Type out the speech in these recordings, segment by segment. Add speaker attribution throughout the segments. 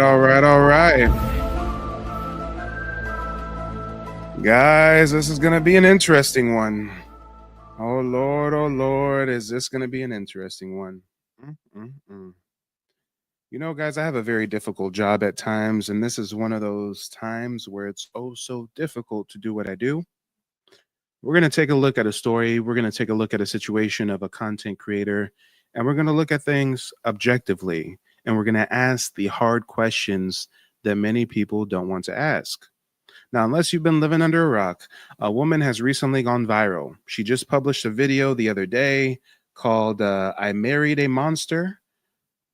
Speaker 1: all right. Guys, this is going to be an interesting one. Oh, Lord, is this going to be an interesting one? Mm-mm-mm. You know, guys, I have a very difficult job at times, and this is one of those times where it's oh so difficult to do what I do. We're going to take a look at a story. We're going to take a look at a situation of a content creator, and we're going to look at things objectively, and we're going to ask the hard questions that many people don't want to ask. Now, unless you've been living under a rock, a woman has recently gone viral. She just published a video the other day called I Married a Monster.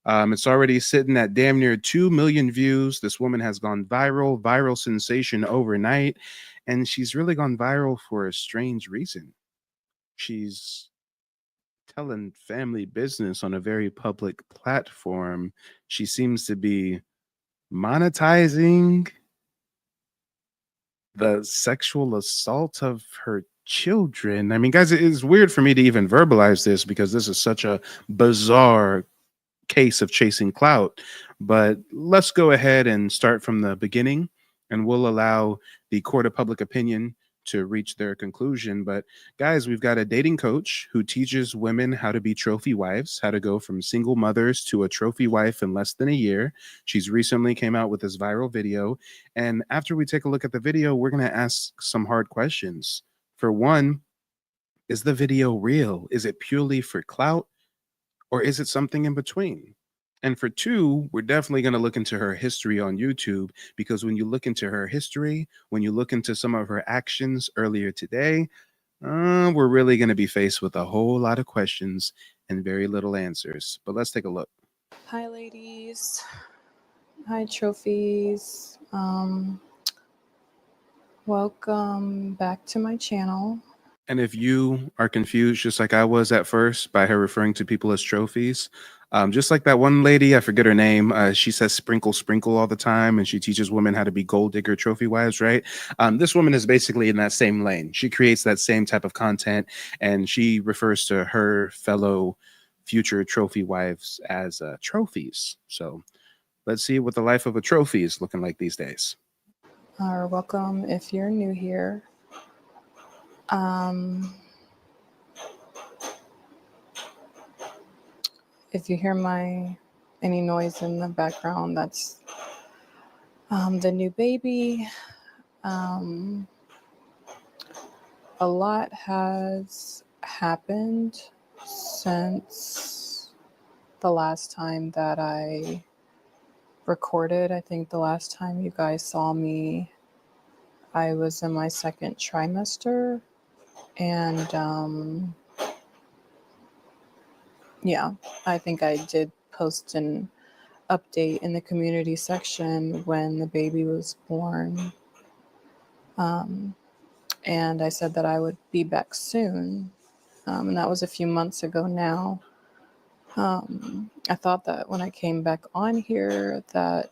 Speaker 1: It's already sitting at damn near 2 million views. This woman has gone viral sensation overnight. And she's really gone viral for a strange reason. She's telling family business on a very public platform. She seems to be monetizing the sexual assault of her children. I mean, guys, it's weird for me to even verbalize this because this is such a bizarre case of chasing clout. But let's go ahead and start from the beginning, and we'll allow the court of public opinion to reach their conclusion. But guys, we've got a dating coach who teaches women how to be trophy wives, how to go from single mothers to a trophy wife in less than a year. She's recently came out with this viral video. And after we take a look at the video, we're going to ask some hard questions. For one, is the video real? Is it purely for clout? Or is it something in between? And for two, we're definitely going to look into her history on YouTube, because when you look into her history, when you look into some of her actions earlier today, we're really going to be faced with a whole lot of questions and very little answers. But let's take a look.
Speaker 2: Hi, ladies. Hi, trophies. Welcome back to my channel.
Speaker 1: And if you are confused, just like I was at first, by her referring to people as trophies, just like that one lady, I forget her name, she says sprinkle, sprinkle all the time, and she teaches women how to be gold digger trophy wives, right? This woman is basically in that same lane. She creates that same type of content, and she refers to her fellow future trophy wives as trophies. So let's see what the life of a trophy is looking like these days.
Speaker 2: Welcome if you're new here. If you hear any noise in the background, that's the new baby. A lot has happened since the last time that I recorded. I think the last time you guys saw me, I was in my second trimester, and yeah, I think I did post an update in the community section when the baby was born. And I said that I would be back soon. And that was a few months ago now. I thought that when I came back on here that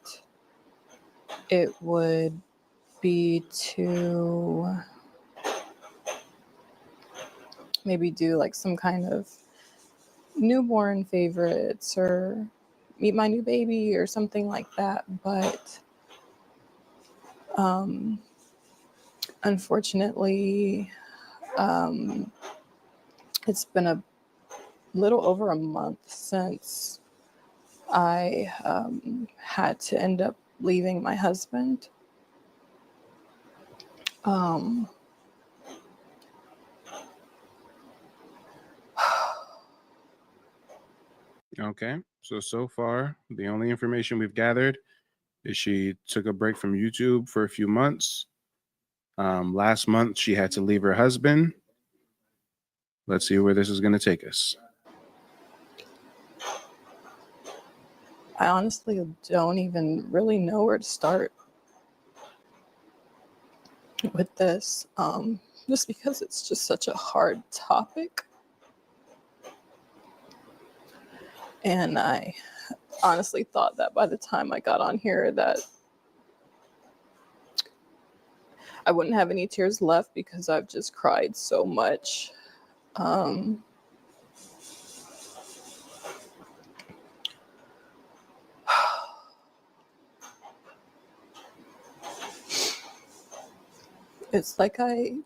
Speaker 2: it would be to maybe do like some kind of newborn favorites or meet my new baby or something like that, but unfortunately it's been a little over a month since I had to end up leaving my husband.
Speaker 1: Okay, so far, the only information we've gathered is she took a break from YouTube for a few months. Last month, she had to leave her husband. Let's see where this is going to take us.
Speaker 2: I honestly don't even really know where to start with this, just because it's just such a hard topic. And I honestly thought that by the time I got on here that I wouldn't have any tears left because I've just cried so much. It's like I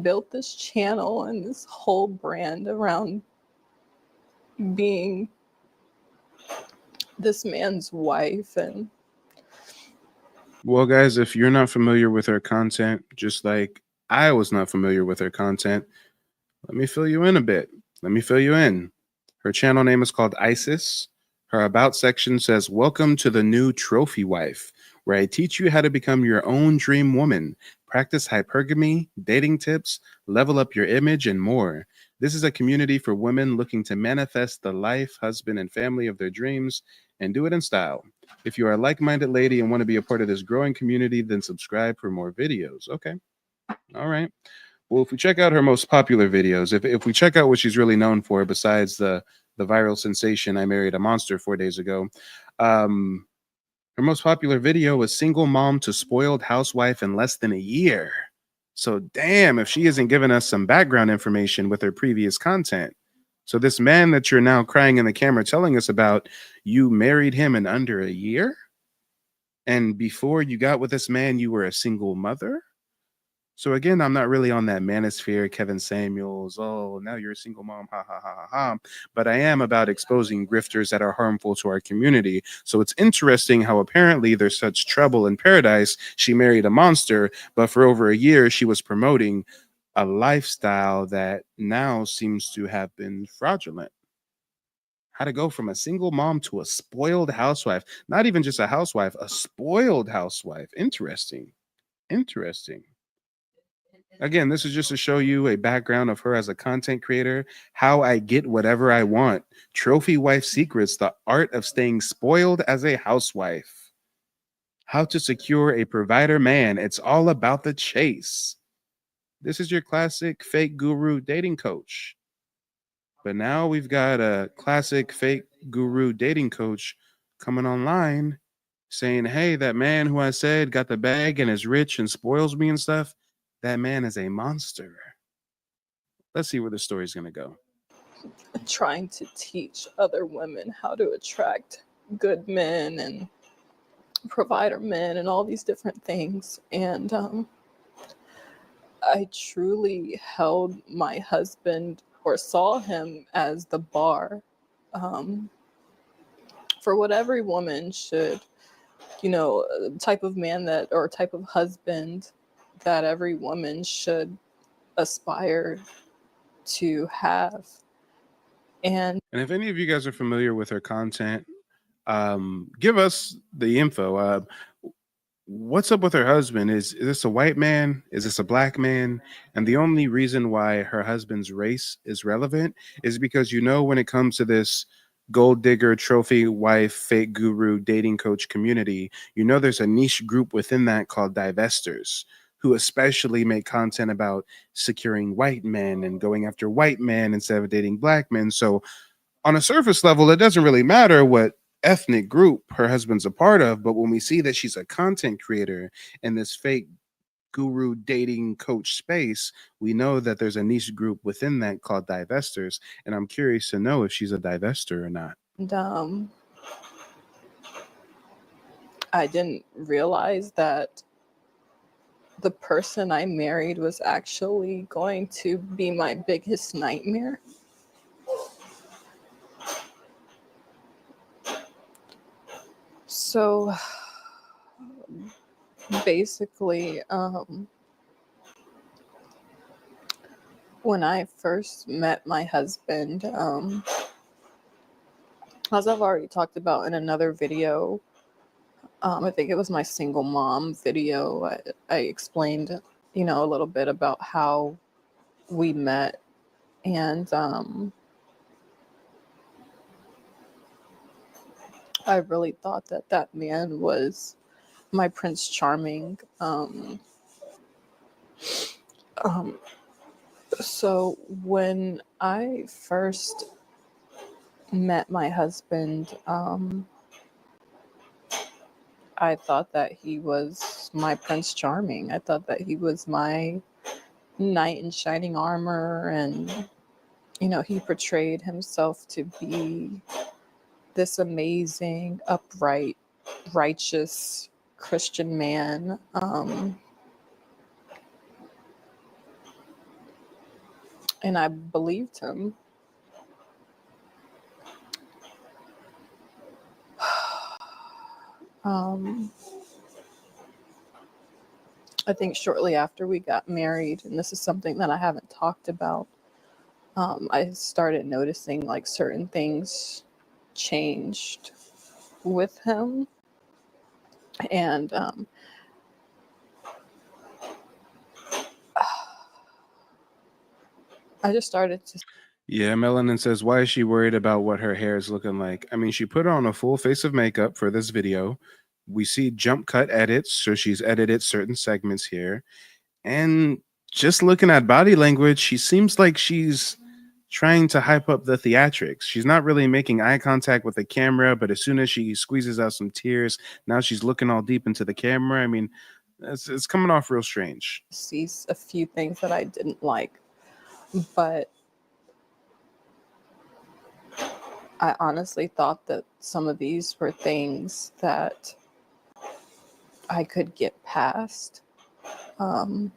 Speaker 2: built this channel and this whole brand around being this man's wife. And
Speaker 1: Well, guys, if you're not familiar with her content, just like I was not familiar with her content, let me fill you in a bit. Let me fill you in. Her channel name is called Isis. Her About section says, "Welcome to the new Trophy Wife, where I teach you how to become your own dream woman, practice hypergamy, dating tips, level up your image, and more. This is a community for women looking to manifest the life, husband, and family of their dreams and do it in style. If you are a like minded lady and want to be a part of this growing community, then subscribe for more videos." Okay. All right. Well, if we check out her most popular videos, if we check out what she's really known for, besides the viral sensation "I Married a Monster" 4 days ago, um, her most popular video was "Single Mom to Spoiled Housewife in Less Than a Year." So, damn, if she isn't giving us some background information with her previous content. So, this man that you're now crying in the camera telling us about, you married him in under a year? And before you got with this man, you were a single mother? So again, I'm not really on that manosphere, Kevin Samuels. Oh, now you're a single mom, ha ha ha ha ha. But I am about exposing grifters that are harmful to our community. So it's interesting how apparently there's such trouble in paradise. She married a monster, but for over a year she was promoting a lifestyle that now seems to have been fraudulent. How to go from a single mom to a spoiled housewife? Not even just a housewife, a spoiled housewife. Interesting. Interesting. Again, this is just to show you a background of her as a content creator, how I get whatever I want. Trophy Wife Secrets, the art of staying spoiled as a housewife. How to secure a provider man. It's all about the chase. This is your classic fake guru dating coach. But now we've got a classic fake guru dating coach coming online saying, hey, that man who I said got the bag and is rich and spoils me and stuff, that man is a monster. Let's see where the story's going to go.
Speaker 2: trying to teach other women how to attract good men and provider men and all these different things. And I truly held my husband, or saw him, as the bar for what every woman should, type of man that, or type of husband that every woman should aspire to have. And
Speaker 1: if any of you guys are familiar with her content, give us the info. What's up with her husband? Is this a white man? Is this a black man? And the only reason why her husband's race is relevant is because, when it comes to this gold digger, trophy wife, fake guru, dating coach community, there's a niche group within that called divestors, who especially make content about securing white men and going after white men instead of dating black men. So on a surface level, it doesn't really matter what ethnic group her husband's a part of. But when we see that she's a content creator in this fake guru dating coach space, we know that there's a niche group within that called divestors. And I'm curious to know if she's a divestor or not.
Speaker 2: I didn't realize that the person I married was actually going to be my biggest nightmare. So basically, when I first met my husband, as I've already talked about in another video, I think it was my single mom video, I explained, a little bit about how we met. And I really thought that that man was my Prince Charming. So when I first met my husband, I thought that he was my Prince Charming. I thought that he was my knight in shining armor, and he portrayed himself to be this amazing, upright, righteous Christian man. And I believed him. I think shortly after we got married, and this is something that I haven't talked about, I started noticing like certain things changed with him. And I just started to.
Speaker 1: Yeah, Melanin says, why is she worried about what her hair is looking like? I mean, she put on a full face of makeup for this video. We see jump cut edits, so she's edited certain segments here. And just looking at body language, she seems like she's trying to hype up the theatrics. She's not really making eye contact with the camera, but as soon as she squeezes out some tears, now she's looking all deep into the camera. I mean, it's coming off real strange.
Speaker 2: Sees a few things that I didn't like, but I honestly thought that some of these were things that I could get past.
Speaker 1: Oh,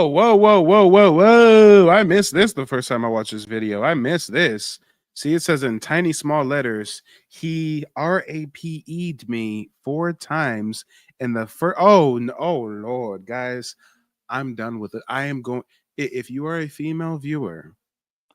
Speaker 1: whoa, whoa, whoa, whoa, whoa. I missed this the first time I watched this video. I missed this. See, it says in tiny small letters, he RAPE'd me 4 times in the first. Oh, oh, Lord, guys, I'm done with it. I am going. If you are a female viewer,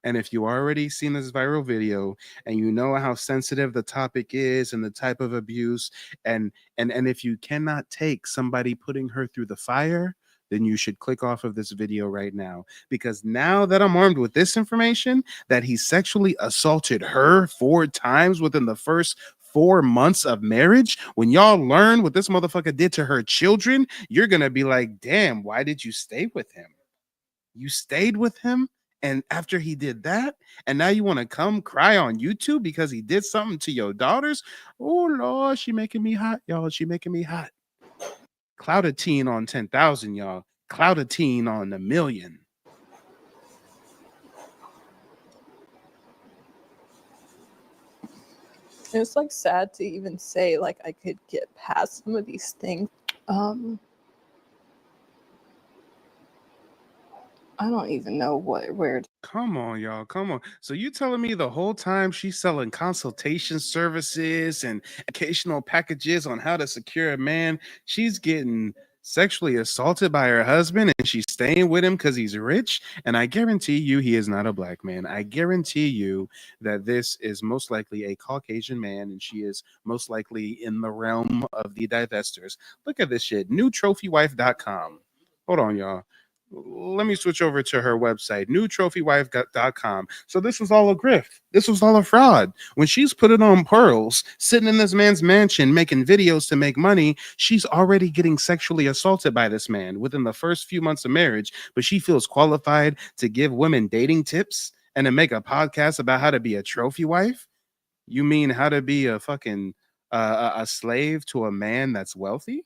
Speaker 1: and if you already seen this viral video and you know how sensitive the topic is and the type of abuse, and if you cannot take somebody putting her through the fire, then you should click off of this video right now. Because now that I'm armed with this information, that he sexually assaulted her 4 times within the first 4 months of marriage, when y'all learn what this motherfucker did to her children, you're gonna be like, damn, why did you stay with him? You stayed with him, and after he did that, and now you want to come cry on YouTube because he did something to your daughters? Oh Lord, she making me hot, y'all. She making me hot. Clout a teen on 10,000, y'all. Clout a teen on 1,000,000.
Speaker 2: It's like sad to even say like I could get past some of these things. I don't even know where.
Speaker 1: Come on, y'all. Come on. So you telling me the whole time she's selling consultation services and occasional packages on how to secure a man, she's getting sexually assaulted by her husband and she's staying with him because he's rich? And I guarantee you he is not a black man. I guarantee you that this is most likely a Caucasian man and she is most likely in the realm of the divestors. Look at this shit. Newtrophywife.com. Hold on, y'all. Let me switch over to her website, newtrophywife.com. So this was all a grift. This was all a fraud. When she's put it on pearls, sitting in this man's mansion, making videos to make money, she's already getting sexually assaulted by this man within the first few months of marriage, but she feels qualified to give women dating tips and to make a podcast about how to be a trophy wife? You mean how to be a fucking a slave to a man that's wealthy?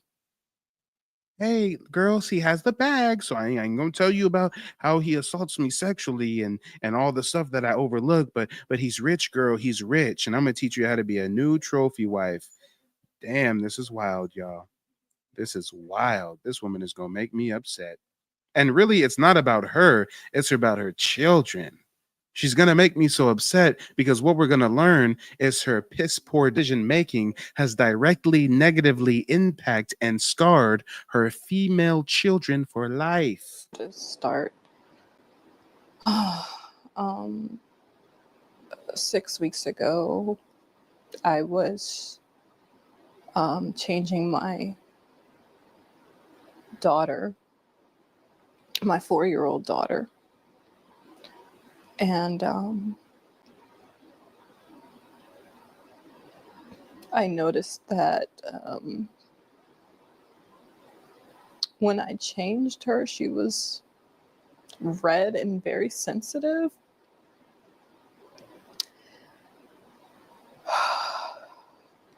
Speaker 1: Hey girls, he has the bag, so I ain't gonna tell you about how he assaults me sexually and all the stuff that I overlook, but he's rich, girl. He's rich, and I'm gonna teach you how to be a new trophy wife. Damn, this is wild, y'all. This is wild. This woman is gonna make me upset. And really, it's not about her, it's about her children. She's going to make me so upset because what we're going to learn is her piss poor decision making has directly negatively impacted and scarred her female children for life.
Speaker 2: To start. 6 weeks ago, I was changing my daughter, my 4-year-old daughter. And I noticed that when I changed her, she was red and very sensitive.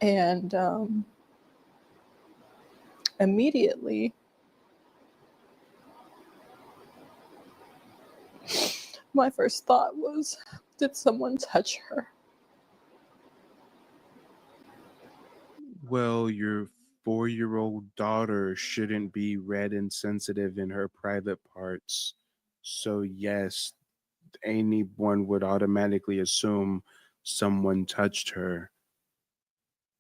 Speaker 2: And immediately, my first thought was, did someone touch her?
Speaker 1: Well, your 4-year-old daughter shouldn't be red and sensitive in her private parts. So, yes, anyone would automatically assume someone touched her.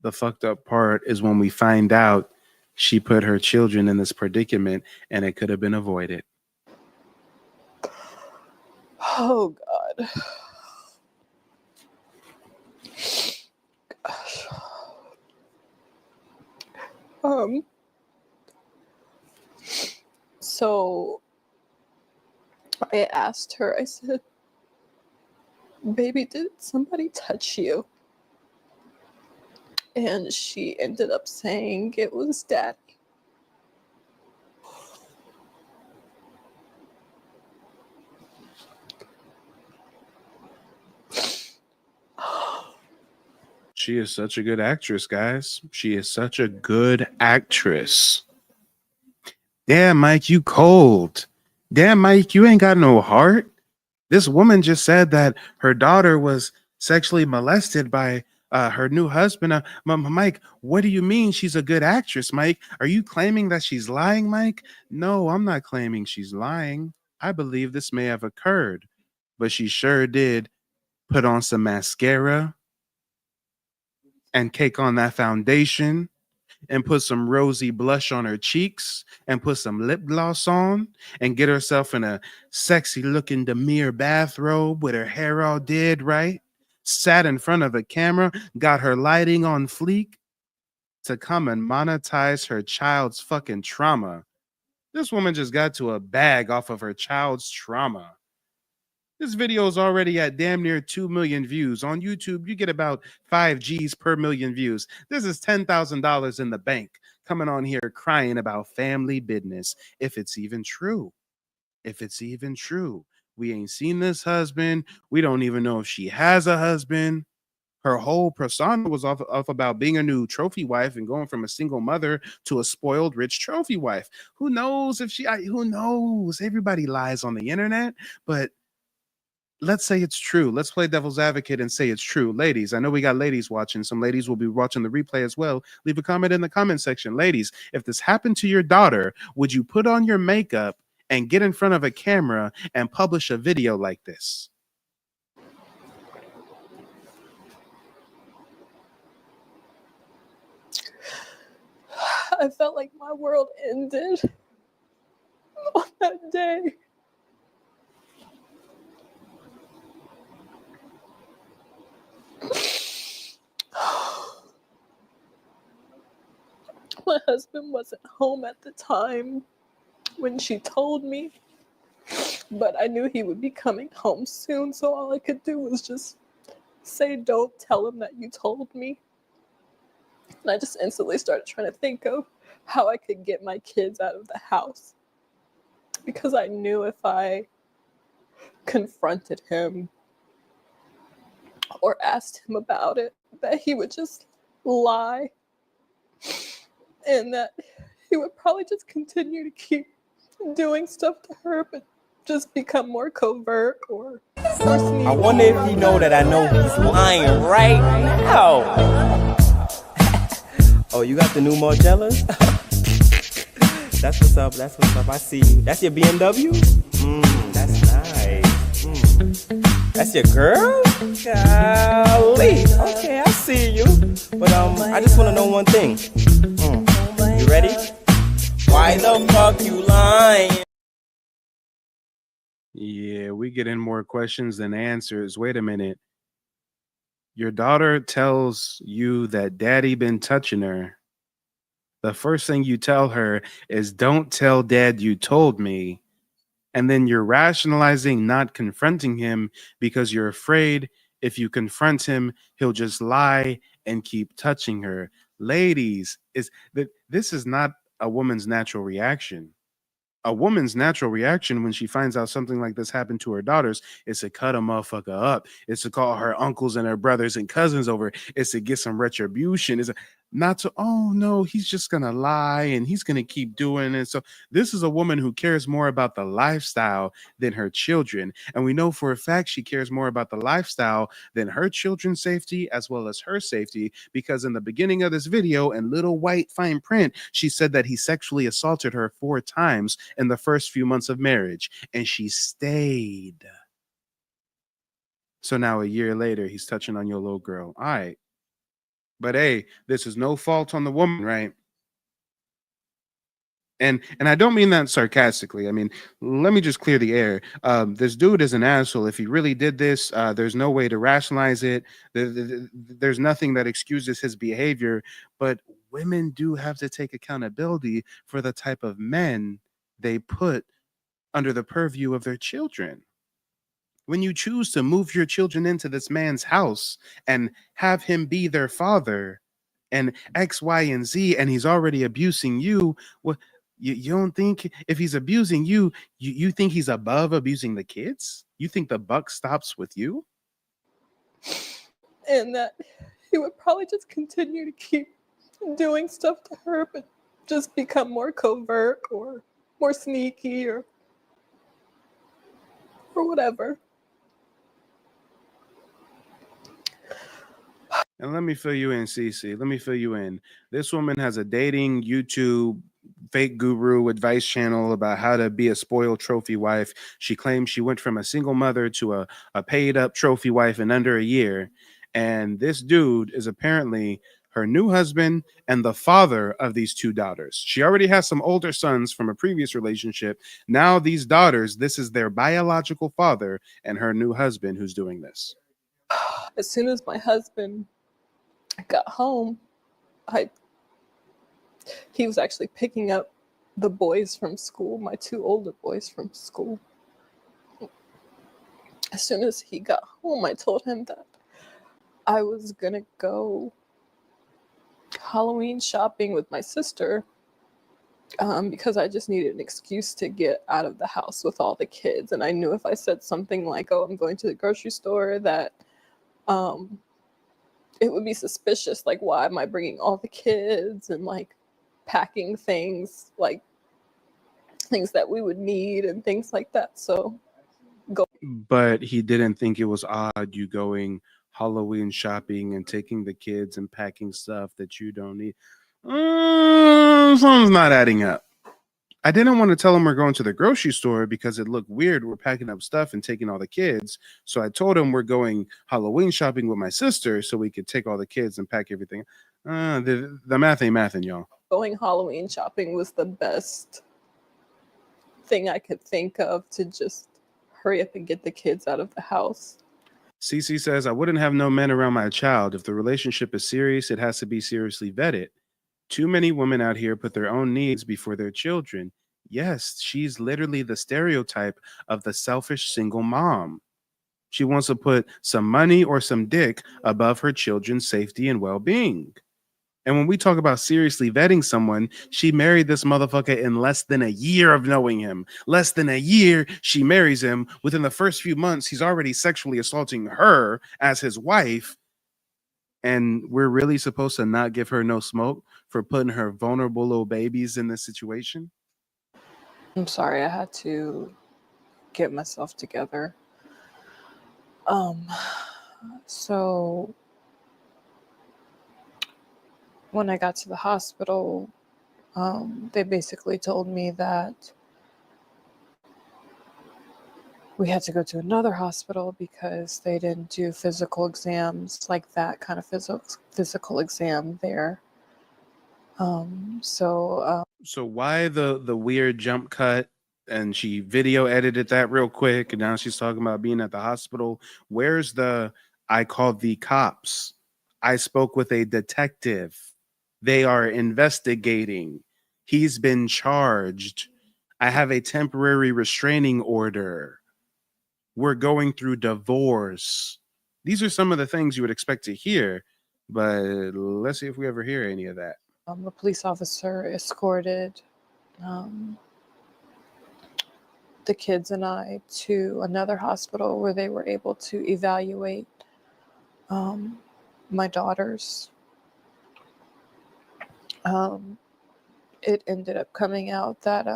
Speaker 1: The fucked up part is when we find out she put her children in this predicament and it could have been avoided.
Speaker 2: Oh God. Gosh. So I asked her, I said, baby, did somebody touch you? And she ended up saying it was Daddy.
Speaker 1: She is such a good actress, guys. She is such a good actress. Damn, Mike, you cold. Damn, Mike, you ain't got no heart. This woman just said that her daughter was sexually molested by her new husband. Mike, what do you mean she's a good actress, Mike? Are you claiming that she's lying, Mike? No, I'm not claiming she's lying. I believe this may have occurred, but she sure did put on some mascara and cake on that foundation and put some rosy blush on her cheeks and put some lip gloss on and get herself in a sexy looking demure bathrobe with her hair all did right, sat in front of a camera, got her lighting on fleek to come and monetize her child's fucking trauma. This woman just got to a bag off of her child's trauma. This video is already at damn near 2 million views. On YouTube, you get about 5 G's per million views. This is $10,000 in the bank coming on here crying about family business. If it's even true. If it's even true. We ain't seen this husband. We don't even know if she has a husband. Her whole persona was off about being a new trophy wife and going from a single mother to a spoiled rich trophy wife. Who knows if who knows? Everybody lies on the internet, but let's say it's true. Let's play devil's advocate and say it's true. Ladies, I know we got ladies watching. Some ladies will be watching the replay as well. Leave a comment in the comment section. Ladies, if this happened to your daughter, would you put on your makeup and get in front of a camera and publish a video like this?
Speaker 2: I felt like my world ended on that day. My husband wasn't home at the time when she told me, but I knew he would be coming home soon, so all I could do was just say, don't tell him that you told me. And I just instantly started trying to think of how I could get my kids out of the house, because I knew if I confronted him or asked him about it, that he would just lie, and that he would probably just continue to keep doing stuff to her, but just become more covert or sneaky.
Speaker 3: I wonder if he know that I know he's lying right now. Oh, you got the new Margellas? That's what's up, that's what's up. I see you. That's your BMW? That's nice. That's your girl? Golly. Okay, I see you. But I just want to know one thing. You ready? Why the fuck you lying?
Speaker 1: Yeah, we get in more questions than answers. Wait a minute. Your daughter tells you that daddy been touching her. The first thing you tell her is, don't tell dad you told me. And then you're rationalizing not confronting him because you're afraid if you confront him, he'll just lie and keep touching her. Ladies, this is not a woman's natural reaction. A woman's natural reaction when she finds out something like this happened to her daughters is to cut a motherfucker up. It's to call her uncles and her brothers and cousins over. It's to get some retribution. not to, oh no, he's just gonna lie and he's gonna keep doing it. So this is a woman who cares more about the lifestyle than her children. And we know for a fact she cares more about the lifestyle than her children's safety as well as her safety, because in the beginning of this video in little white fine print, she said that he sexually assaulted her 4 times in the first few months of marriage, and she stayed. So now a year later, he's touching on your little girl. All right. But hey, this is no fault on the woman, right? And I don't mean that sarcastically. I mean, let me just clear the air. This dude is an asshole. If he really did this, there's no way to rationalize it. There's nothing that excuses his behavior. But women do have to take accountability for the type of men they put under the purview of their children. When you choose to move your children into this man's house and have him be their father and X, Y, and Z, and he's already abusing you, well, you don't think if he's abusing you, you think he's above abusing the kids? You think the buck stops with you?
Speaker 2: And that he would probably just continue to keep doing stuff to her, but just become more covert or more sneaky or whatever.
Speaker 1: And let me fill you in, Cece. Let me fill you in. This woman has a dating YouTube fake guru advice channel about how to be a spoiled trophy wife. She claims she went from a single mother to a paid up trophy wife in under a year. And this dude is apparently her new husband and the father of these 2 daughters. She already has some older sons from a previous relationship. Now these daughters, this is their biological father and her new husband who's doing this.
Speaker 2: As soon as my husband got home, he was actually picking up the boys from school, my 2 older boys from school. As soon as he got home, I told him that I was gonna go Halloween shopping with my sister because I just needed an excuse to get out of the house with all the kids. And I knew if I said something like, oh, I'm going to the grocery store, that it would be suspicious. Like, why am I bringing all the kids and like packing things, like things that we would need and things like that. So go.
Speaker 1: But he didn't think it was odd you going Halloween shopping and taking the kids and packing stuff that you don't need. Something's not adding up. I didn't want to tell him we're going to the grocery store because it looked weird. We're packing up stuff and taking all the kids. So I told him we're going Halloween shopping with my sister so we could take all the kids and pack everything. The math ain't mathing, y'all.
Speaker 2: Going Halloween shopping was the best thing I could think of to just hurry up and get the kids out of the house.
Speaker 1: Cece says, I wouldn't have no men around my child. If the relationship is serious, it has to be seriously vetted. Too many women out here put their own needs before their children. Yes, she's literally the stereotype of the selfish single mom. She wants to put some money or some dick above her children's safety and well-being. And when we talk about seriously vetting someone, she married this motherfucker in less than a year of knowing him. Less than a year, she marries him. Within the first few months, he's already sexually assaulting her as his wife. And we're really supposed to not give her no smoke for putting her vulnerable little babies in this situation?
Speaker 2: I'm sorry, I had to get myself together. So when I got to the hospital, they basically told me that we had to go to another hospital because they didn't do physical exams, like that kind of physical exam there. So
Speaker 1: why the weird jump cut? And she video edited that real quick, and now she's talking about being at the hospital. Where's the I called the cops? I spoke with a detective. They are investigating. He's been charged. I have a temporary restraining order. We're going through divorce. These are some of the things you would expect to hear, but let's see if we ever hear any of that.
Speaker 2: a police officer escorted the kids and I to another hospital where they were able to evaluate my daughters. it ended up coming out that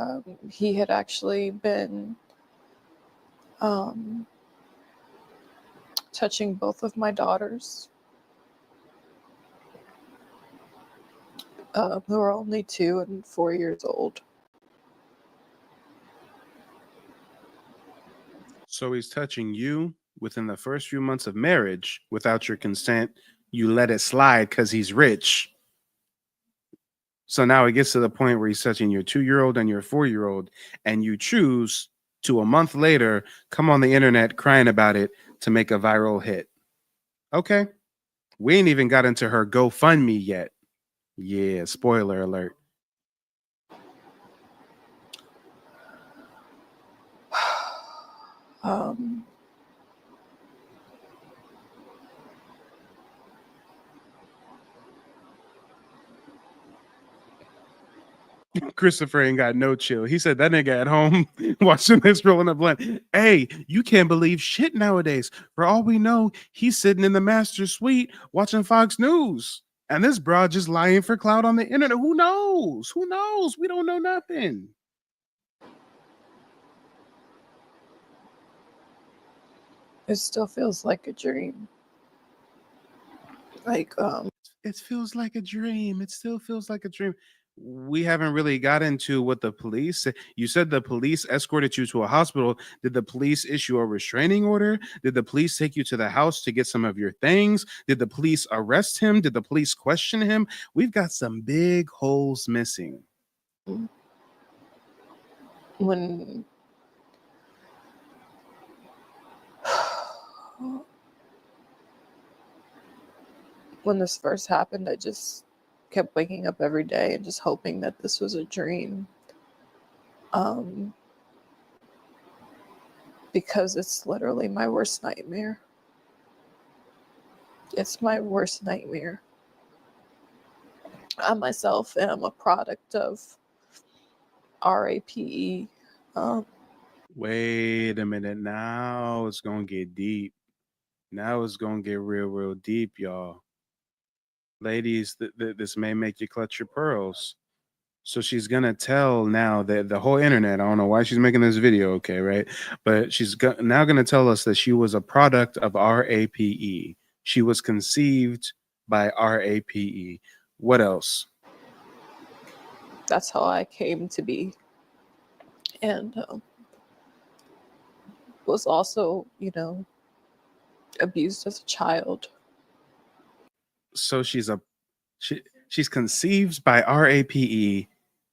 Speaker 2: he had actually been touching both of my daughters, who are only 2 and 4 years old.
Speaker 1: So he's touching you within the first few months of marriage without your consent. You let it slide because he's rich. So now it gets to the point where he's touching your 2-year-old and your 4-year-old, and you choose to a month later come on the internet crying about it to make a viral hit. Okay. We ain't even got into her GoFundMe yet. Yeah, spoiler alert. Christopher ain't got no chill. He said that nigga at home watching this rolling a blunt. Hey, you can't believe shit nowadays. For all we know, he's sitting in the master suite watching Fox News. And this broad just lying for clout on the internet. Who knows? Who knows? We don't know nothing.
Speaker 2: It still feels like a dream. Like,
Speaker 1: It feels like a dream. It still feels like a dream. We haven't really got into what the police said. You said the police escorted you to a hospital. Did the police issue a restraining order? Did the police take you to the house to get some of your things? Did the police arrest him? Did the police question him? We've got some big holes missing.
Speaker 2: when when this first happened, I just kept waking up every day and just hoping that this was a dream. Because it's literally my worst nightmare. It's my worst nightmare. I myself am a product of RAPE.
Speaker 1: Wait a minute. Now it's going to get deep. Now it's going to get real deep, y'all. Ladies, this may make you clutch your pearls. So she's gonna tell now that the whole internet. I don't know why she's making this video, okay, right? But she's now gonna tell us that she was a product of RAPE. She was conceived by RAPE. What else?
Speaker 2: That's how I came to be, and was also, abused as a child.
Speaker 1: So she's conceived by RAPE,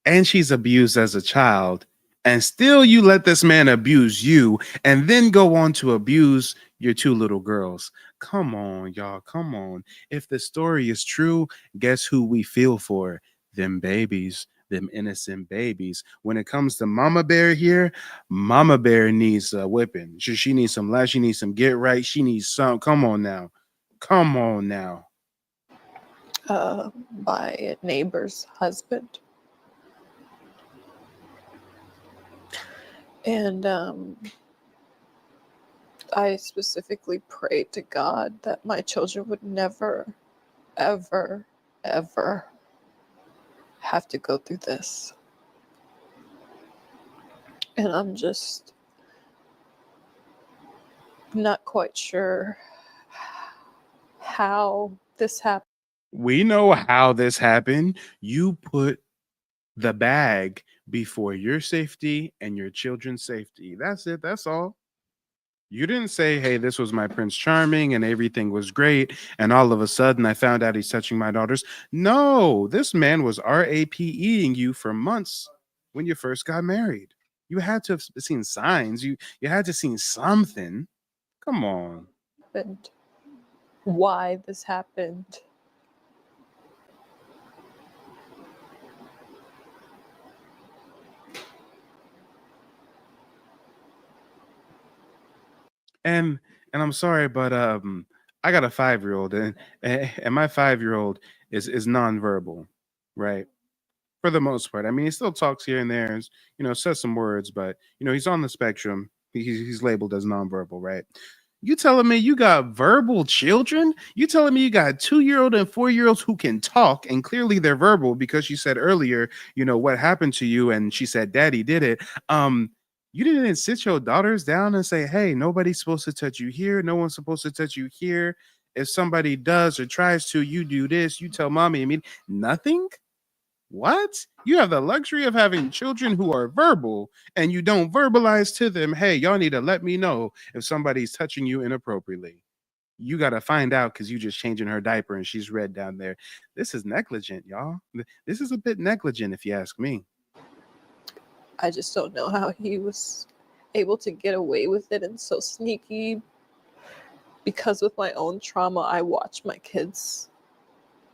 Speaker 1: and she's abused as a child, and still you let this man abuse you and then go on to abuse your 2 little girls. Come on, y'all. Come on. If the story is true, guess who we feel for? Them babies, them innocent babies. When it comes to Mama Bear here, Mama Bear needs a whipping. She needs some love. She needs some get right. She needs some. Come on now. Come on now.
Speaker 2: By a neighbor's husband. And I specifically prayed to God that my children would never, ever, ever have to go through this. And I'm just not quite sure how this happened.
Speaker 1: We know how this happened. You put the bag before your safety and your children's safety. That's it. That's all. You didn't say, hey, this was my Prince Charming and everything was great. And all of a sudden I found out he's touching my daughters. No, this man was RAPEing you for months when you first got married. You had to have seen signs. You had to seen something. Come on.
Speaker 2: And why this happened.
Speaker 1: And I'm sorry, but I got a 5-year-old, and my 5-year-old is nonverbal, right? For the most part. I mean, he still talks here and there, and says some words, but he's on the spectrum. He's labeled as nonverbal, right? You telling me you got verbal children? You telling me you got 2-year-old and 4-year-olds who can talk, and clearly they're verbal because you said earlier, what happened to you, and she said, "Daddy did it." You didn't sit your daughters down and say, "Hey, nobody's supposed to touch you here. No one's supposed to touch you here. If somebody does or tries to, you do this. You tell mommy." I mean, nothing. What? You have the luxury of having children who are verbal and you don't verbalize to them, "Hey, y'all need to let me know if somebody's touching you inappropriately." You got to find out because you just changing her diaper and she's red down there. This is negligent, y'all. This is a bit negligent if you ask me.
Speaker 2: I just don't know how he was able to get away with it and so sneaky, because with my own trauma, I watch my kids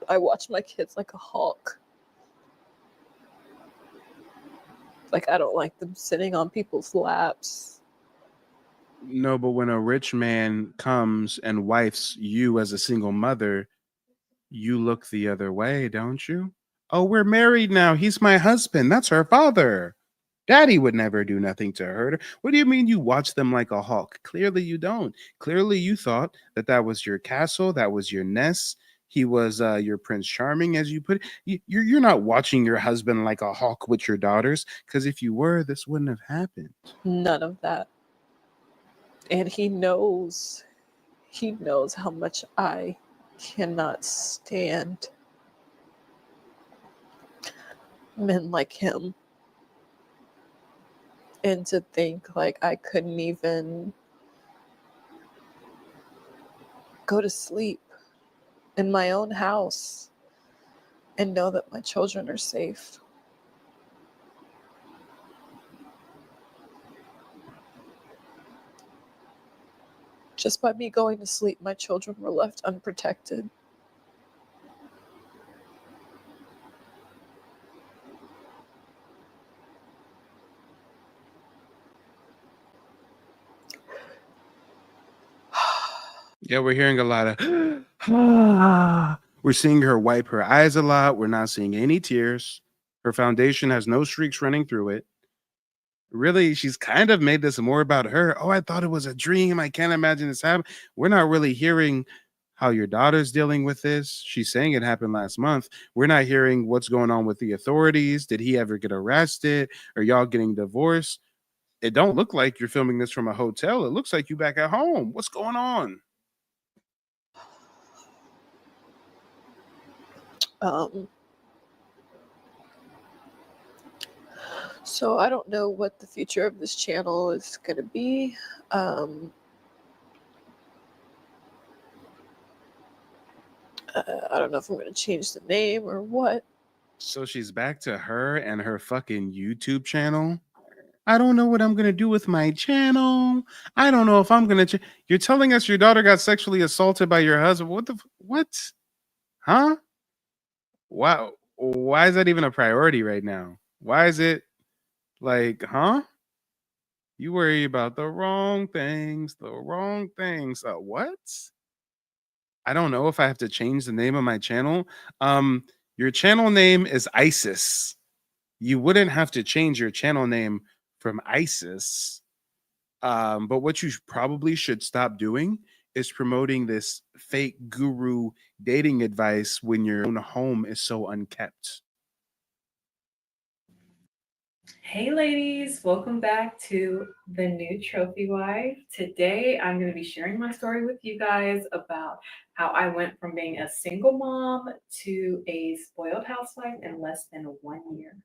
Speaker 2: like a hawk. Like, I don't like them sitting on people's laps.
Speaker 1: No, but when a rich man comes and wifes you as a single mother, you look the other way, don't you? "Oh, we're married now. He's my husband. That's her father. Daddy would never do nothing to hurt her." What do you mean you watch them like a hawk? Clearly you don't. Clearly you thought that that was your castle, that was your nest. He was your Prince Charming, as you put it. You're not watching your husband like a hawk with your daughters, because if you were, this wouldn't have happened.
Speaker 2: None of that. And he knows how much I cannot stand men like him. And to think like I couldn't even go to sleep in my own house and know that my children are safe. Just by me going to sleep, my children were left unprotected.
Speaker 1: Yeah, we're hearing a lot of we're seeing her wipe her eyes a lot. We're not seeing any tears. Her foundation has no streaks running through it. Really, she's kind of made this more about her. "Oh, I thought it was a dream. I can't imagine this happening." We're not really hearing how your daughter's dealing with this. She's saying it happened last month. We're not hearing what's going on with the authorities. Did he ever get arrested? Are y'all getting divorced? It don't look like you're filming this from a hotel. It looks like you back at home. What's going on?
Speaker 2: So I don't know what the future of this channel is going to be. I don't know if I'm going to change the name or what.
Speaker 1: So she's back to her and her fucking YouTube channel. "I don't know what I'm going to do with my channel. I don't know if I'm going to." You're telling us your daughter got sexually assaulted by your husband. What? Huh? Wow. Why is that even a priority right now? Why is it like, huh? You worry about the wrong things, the wrong things. What? I don't know if I have to change the name of my channel. Your channel name is ISIS. You wouldn't have to change your channel name from ISIS. But what you probably should stop doing is promoting this fake guru dating advice when your own home is so unkept.
Speaker 4: Hey ladies, welcome back to the new Trophy Wife. Today I'm going to be sharing my story with you guys about how I went from being a single mom to a spoiled housewife in less than 1 year.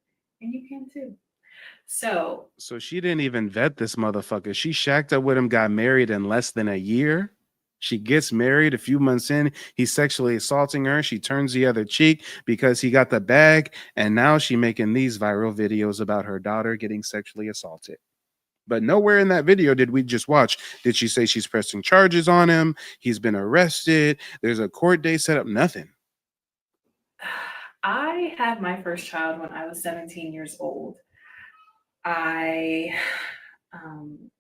Speaker 4: And you can too. So
Speaker 1: she didn't even vet this motherfucker. She shacked up with him, got married in less than a year. She gets married a few months in. He's sexually assaulting her. She turns the other cheek because he got the bag. And now she making these viral videos about her daughter getting sexually assaulted. But nowhere in that video did we just watch. Did she say she's pressing charges on him? He's been arrested. There's a court date set up. Nothing.
Speaker 4: I had my first child when I was 17 years old. I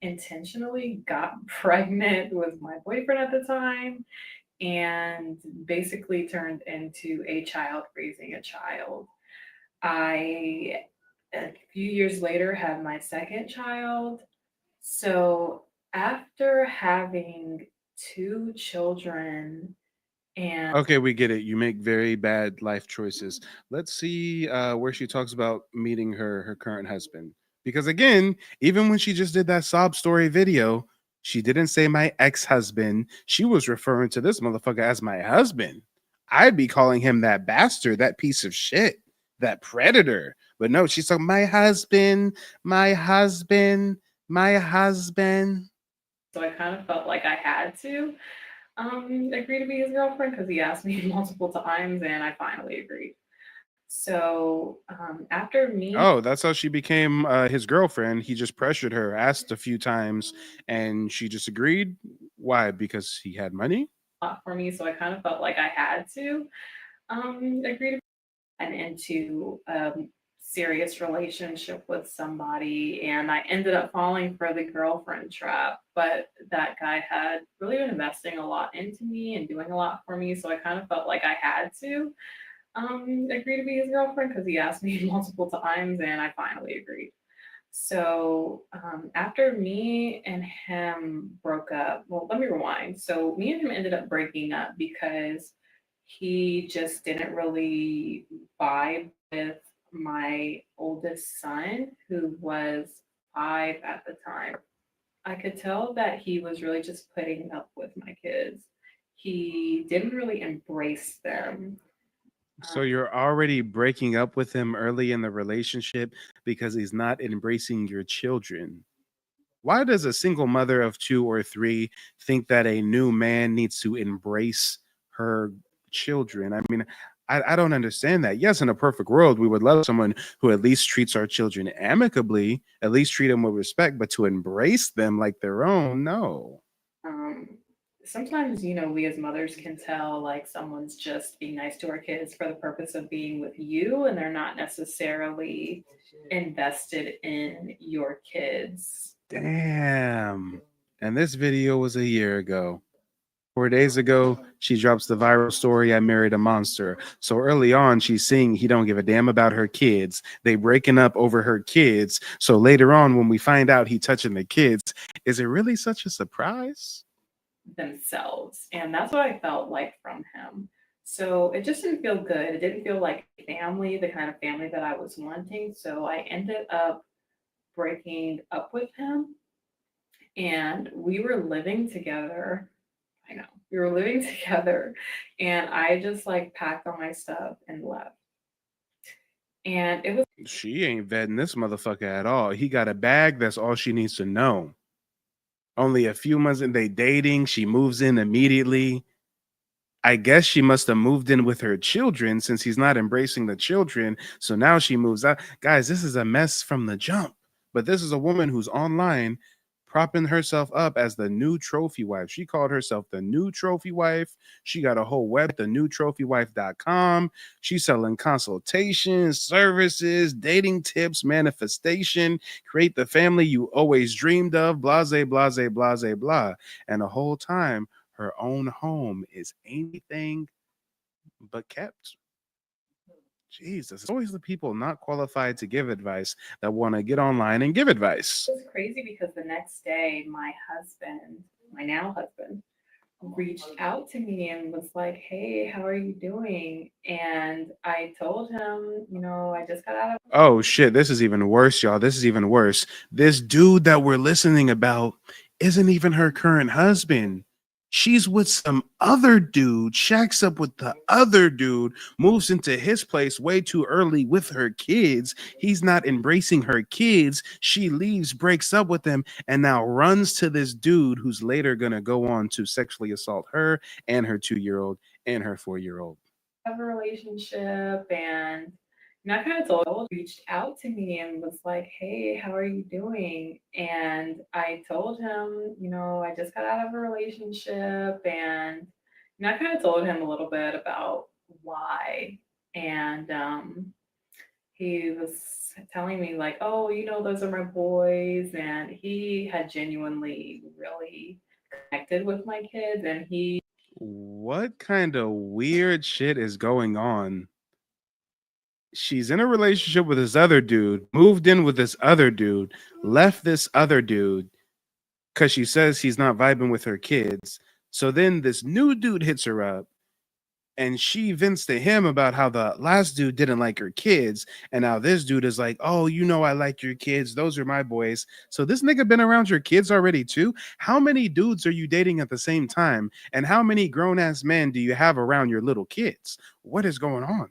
Speaker 4: intentionally got pregnant with my boyfriend at the time and basically turned into a child raising a child. A few years later, had my second child. So after having 2 children. And
Speaker 1: Okay, we get it. You make very bad life choices. Let's see where she talks about meeting her current husband. Because again, even when she just did that sob story video, she didn't say my ex-husband. She was referring to this motherfucker as my husband. I'd be calling him that bastard, that piece of shit, that predator. But no, she's like, my husband, my husband, my husband.
Speaker 4: so I kind of felt like I had to agree to be his girlfriend because he asked me multiple times and I finally agreed. So after me
Speaker 1: Oh, that's how she became his girlfriend. He just pressured her, asked a few times, and she just agreed. Why? Because he had money?
Speaker 4: for me, so I kind of felt like I had to agree to and into a serious relationship with somebody, and I ended up falling for the girlfriend trap. But that guy had really been investing a lot into me and doing a lot for me, so I kind of felt like I had to agree to be his girlfriend because he asked me multiple times, and I finally agreed. So after me and him broke up, well, let me rewind. So me and him ended up breaking up because he just didn't really vibe with my oldest son, who was 5 at the time. I could tell that he was really just putting up with my kids. He didn't really embrace them.
Speaker 1: So you're already breaking up with him early in the relationship because he's not embracing your children. Why does a single mother of 2 or 3 think that a new man needs to embrace her children? I mean, I don't understand that. Yes, in a perfect world, we would love someone who at least treats our children amicably, at least treat them with respect, but to embrace them like their own, no.
Speaker 4: Um, Sometimes, you know, we as mothers can tell like someone's just being nice to our kids for the purpose of being with you, and they're not necessarily invested in your kids.
Speaker 1: Damn. And this video was a year ago. 4 days ago, she drops the viral story, I married a monster. So early on, she's saying he don't give a damn about her kids. They breaking up over her kids. So later on, when we find out he touching the kids, is it really such a surprise?
Speaker 4: Themselves. And that's what I felt like from him. So it just didn't feel good. It didn't feel like family, the kind of family that I was wanting. So I ended up breaking up with him, and we were living together. I know we were living together, and I just like packed all my stuff and left. And it was
Speaker 1: She ain't vetting this motherfucker at all. He got a bag, that's all she needs to know. Only a few months in, they dating, she moves in immediately. I guess she must have moved in with her children since he's not embracing the children. So now she moves out. Guys, this is a mess from the jump. But this is a woman who's online propping herself up as the new trophy wife. She called herself the new trophy wife. She got a whole web, thenewtrophywife.com. She's selling consultations, services, dating tips, manifestation, create the family you always dreamed of, blase, blase, blase, blah. And the whole time, her own home is anything but kept. Jesus, it's always the people not qualified to give advice that want to get online and give advice.
Speaker 4: it was crazy because the next day, my husband, my now husband, reached out to me and was like, "Hey, how are you doing?" And I told him, you know, I just got out of.
Speaker 1: Oh shit, this is even worse, y'all. This is even worse. This dude that we're listening about isn't even her current husband. She's with some other dude, shacks up with the other dude, moves into his place way too early with her kids. He's not embracing her kids. She leaves, breaks up with him, and now runs to this dude who's later gonna go on to sexually assault her and her 2-year-old and her 4-year-old.
Speaker 4: Have a relationship, and I kind of told reached out to me and was like, "Hey, how are you doing?" And I told him, you know, I just got out of a relationship, and I kind of told him a little bit about why. And he was telling me like, "Oh, you know, those are my boys," and he had genuinely really connected with my kids, and he
Speaker 1: What kind of weird shit is going on? She's in a relationship with this other dude, moved in with this other dude, left this other dude because she says he's not vibing with her kids. So then this new dude hits her up, and she vents to him about how the last dude didn't like her kids, and now this dude is like, oh, you know, I like your kids, those are my boys. So this nigga been around your kids already too? How many dudes are you dating at the same time, and how many grown-ass men do you have around your little kids? What is going on?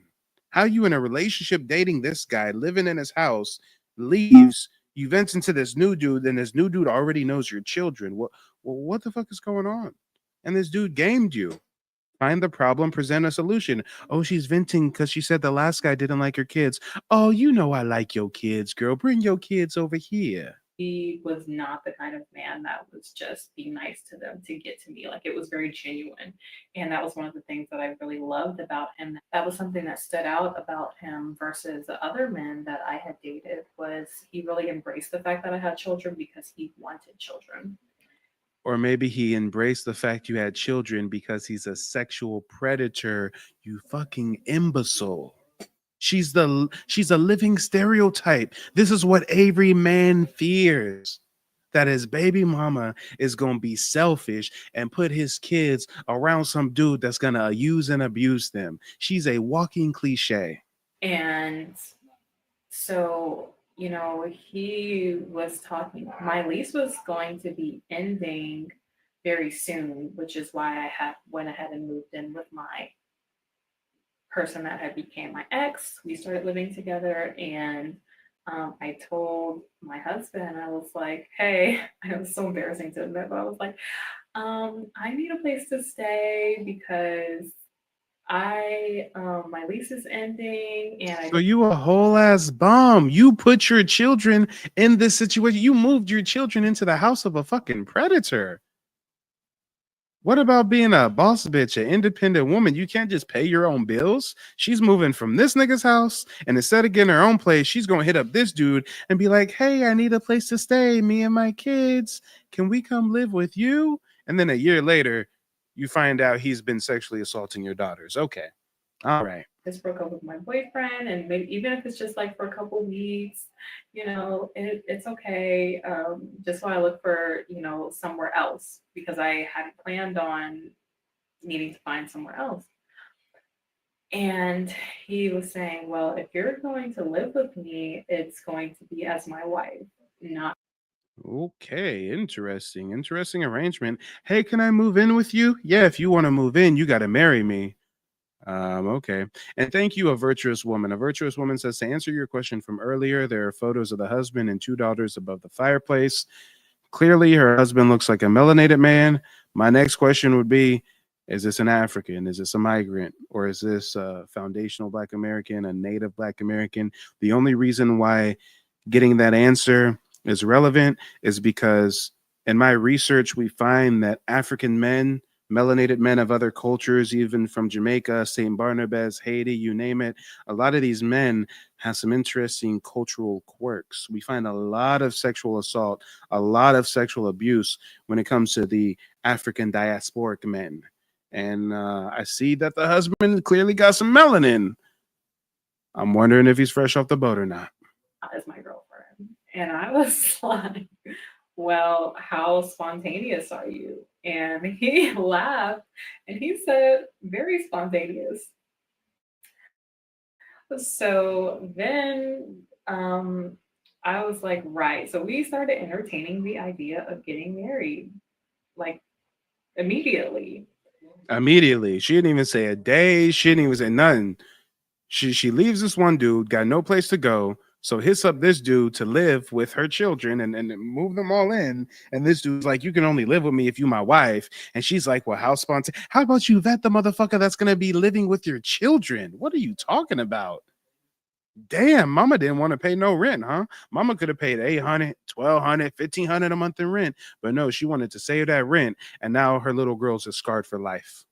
Speaker 1: How you in a relationship dating this guy, living in his house, leaves, you vent into this new dude, and this new dude already knows your children? What the fuck is going on? And this dude gamed you. Find the problem, present a solution. Oh, she's venting because she said the last guy didn't like her kids. Oh, you know I like your kids, girl. Bring your kids over here.
Speaker 4: He was not the kind of man that was just be nice to them to get to me. Like, it was very genuine. And that was one of the things that I really loved about him. That was something that stood out about him versus the other men that I had dated, was he really embraced the fact that I had children because he wanted children.
Speaker 1: Or maybe he embraced the fact you had children because he's a sexual predator, you fucking imbecile. She's a living stereotype. This is what every man fears. That his baby mama is gonna be selfish and put his kids around some dude that's gonna use and abuse them. She's a walking cliche.
Speaker 4: And so, you know, he was talking, my lease was going to be ending very soon, which is why I went ahead and moved in with my person that had became my ex. We started living together, and I told my husband, I was like, hey, it was so embarrassing to admit, but I was like, I need a place to stay because my lease is ending, and
Speaker 1: So you a whole ass bum. You put your children in this situation. You moved your children into the house of a fucking predator. What about being a boss bitch, an independent woman? You can't just pay your own bills. She's moving from this nigga's house, and instead of getting her own place, she's gonna hit up this dude and be like, hey, I need a place to stay. Me and my kids. Can we come live with you? And then a year later, you find out he's been sexually assaulting your daughters. Okay. All right.
Speaker 4: just broke up with my boyfriend, and maybe even if it's just like for a couple weeks, you know, it's okay. Just so I look for, you know, somewhere else, because I hadn't planned on needing to find somewhere else. And he was saying, well, if you're going to live with me, it's going to be as my wife, not.
Speaker 1: Okay, interesting arrangement. Hey, can I move in with you? Yeah, if you want to move in, you got to marry me. Okay. And thank you, a virtuous woman. A virtuous woman says, to answer your question from earlier, there are photos of the husband and two daughters above the fireplace. Clearly, her husband looks like a melanated man. My next question would be, is this an African? Is this a migrant? Or is this a foundational Black American, a native Black American? The only reason why getting that answer is relevant is because in my research, we find that African men, melanated men of other cultures, even from Jamaica, St. Barnabas, Haiti, you name it, a lot of these men have some interesting cultural quirks. We find a lot of sexual assault, a lot of sexual abuse when it comes to the African diasporic men. And I see that the husband clearly got some melanin. I'm wondering if he's fresh off the boat or not.
Speaker 4: As my girlfriend. And I was like, well, how spontaneous are you? And he laughed and he said, very spontaneous. So then I was like, right. So we started entertaining the idea of getting married, like immediately.
Speaker 1: Immediately. She didn't even say a day. She didn't even say nothing. She leaves this one dude, got no place to go. So hits up this dude to live with her children and move them all in. And this dude's like, you can only live with me if you my wife. And she's like, well, how spontaneous? How about you vet the motherfucker that's going to be living with your children? What are you talking about? Damn, mama didn't want to pay no rent, huh? Mama could have paid $800, $1,200, $1,500 a month in rent. But no, she wanted to save that rent. And now her little girls are scarred for life.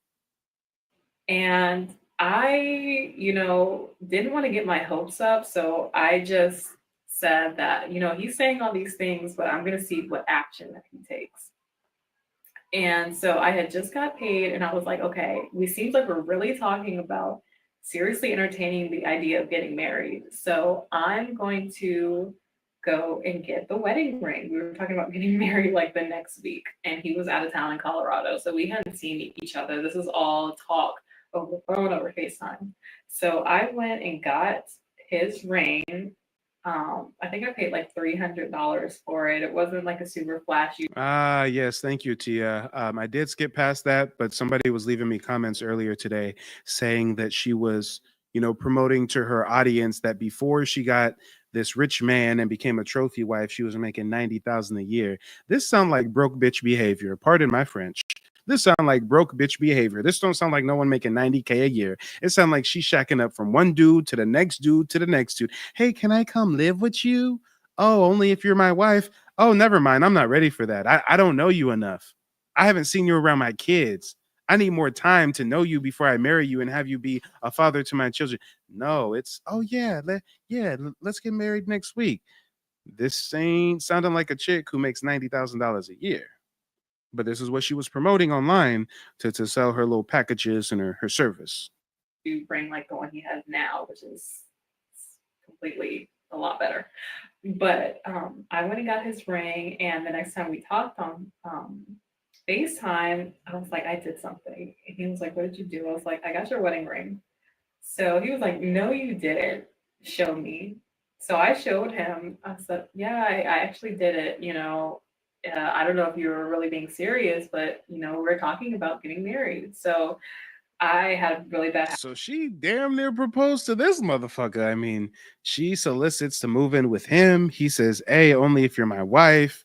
Speaker 4: And I, you know, didn't want to get my hopes up. So I just said that, you know, he's saying all these things, but I'm going to see what action that he takes. And so I had just got paid, and I was like, okay, we seems like we're really talking about seriously entertaining the idea of getting married. So I'm going to go and get the wedding ring. We were talking about getting married like the next week, and he was out of town in Colorado, so we hadn't seen each other. This is all talk over the phone, over FaceTime. So I went and got his ring. I think I paid like $300 for it. It wasn't like a super flashy.
Speaker 1: Yes, thank you, Tia. I did skip past that, but somebody was leaving me comments earlier today saying that she was, promoting to her audience that before she got this rich man and became a trophy wife, she was making 90,000 a year. This sound like broke bitch behavior. Pardon my French. This sound like broke bitch behavior. This don't sound like no one making 90K a year. It sound like she's shacking up from one dude to the next dude to the next dude. Hey, can I come live with you? Oh, only if you're my wife. Oh, never mind. I'm not ready for that. I don't know you enough. I haven't seen you around my kids. I need more time to know you before I marry you and have you be a father to my children. No, it's let's get married next week. This ain't sounding like a chick who makes $90,000 a year. But this is what she was promoting online to sell her little packages and her service.
Speaker 4: To bring like the one he has now, which is completely a lot better. But I went and got his ring, and the next time we talked on FaceTime, I was like, I did something. And he was like, what did you do? I was like, I got your wedding ring. So he was like, no, you didn't. Show me. So I showed him. I said, yeah, I actually did it. I don't know if you were really being serious, but we're talking about getting married. So I had really bad.
Speaker 1: So she damn near proposed to this motherfucker. I mean, she solicits to move in with him. He says, hey, only if you're my wife.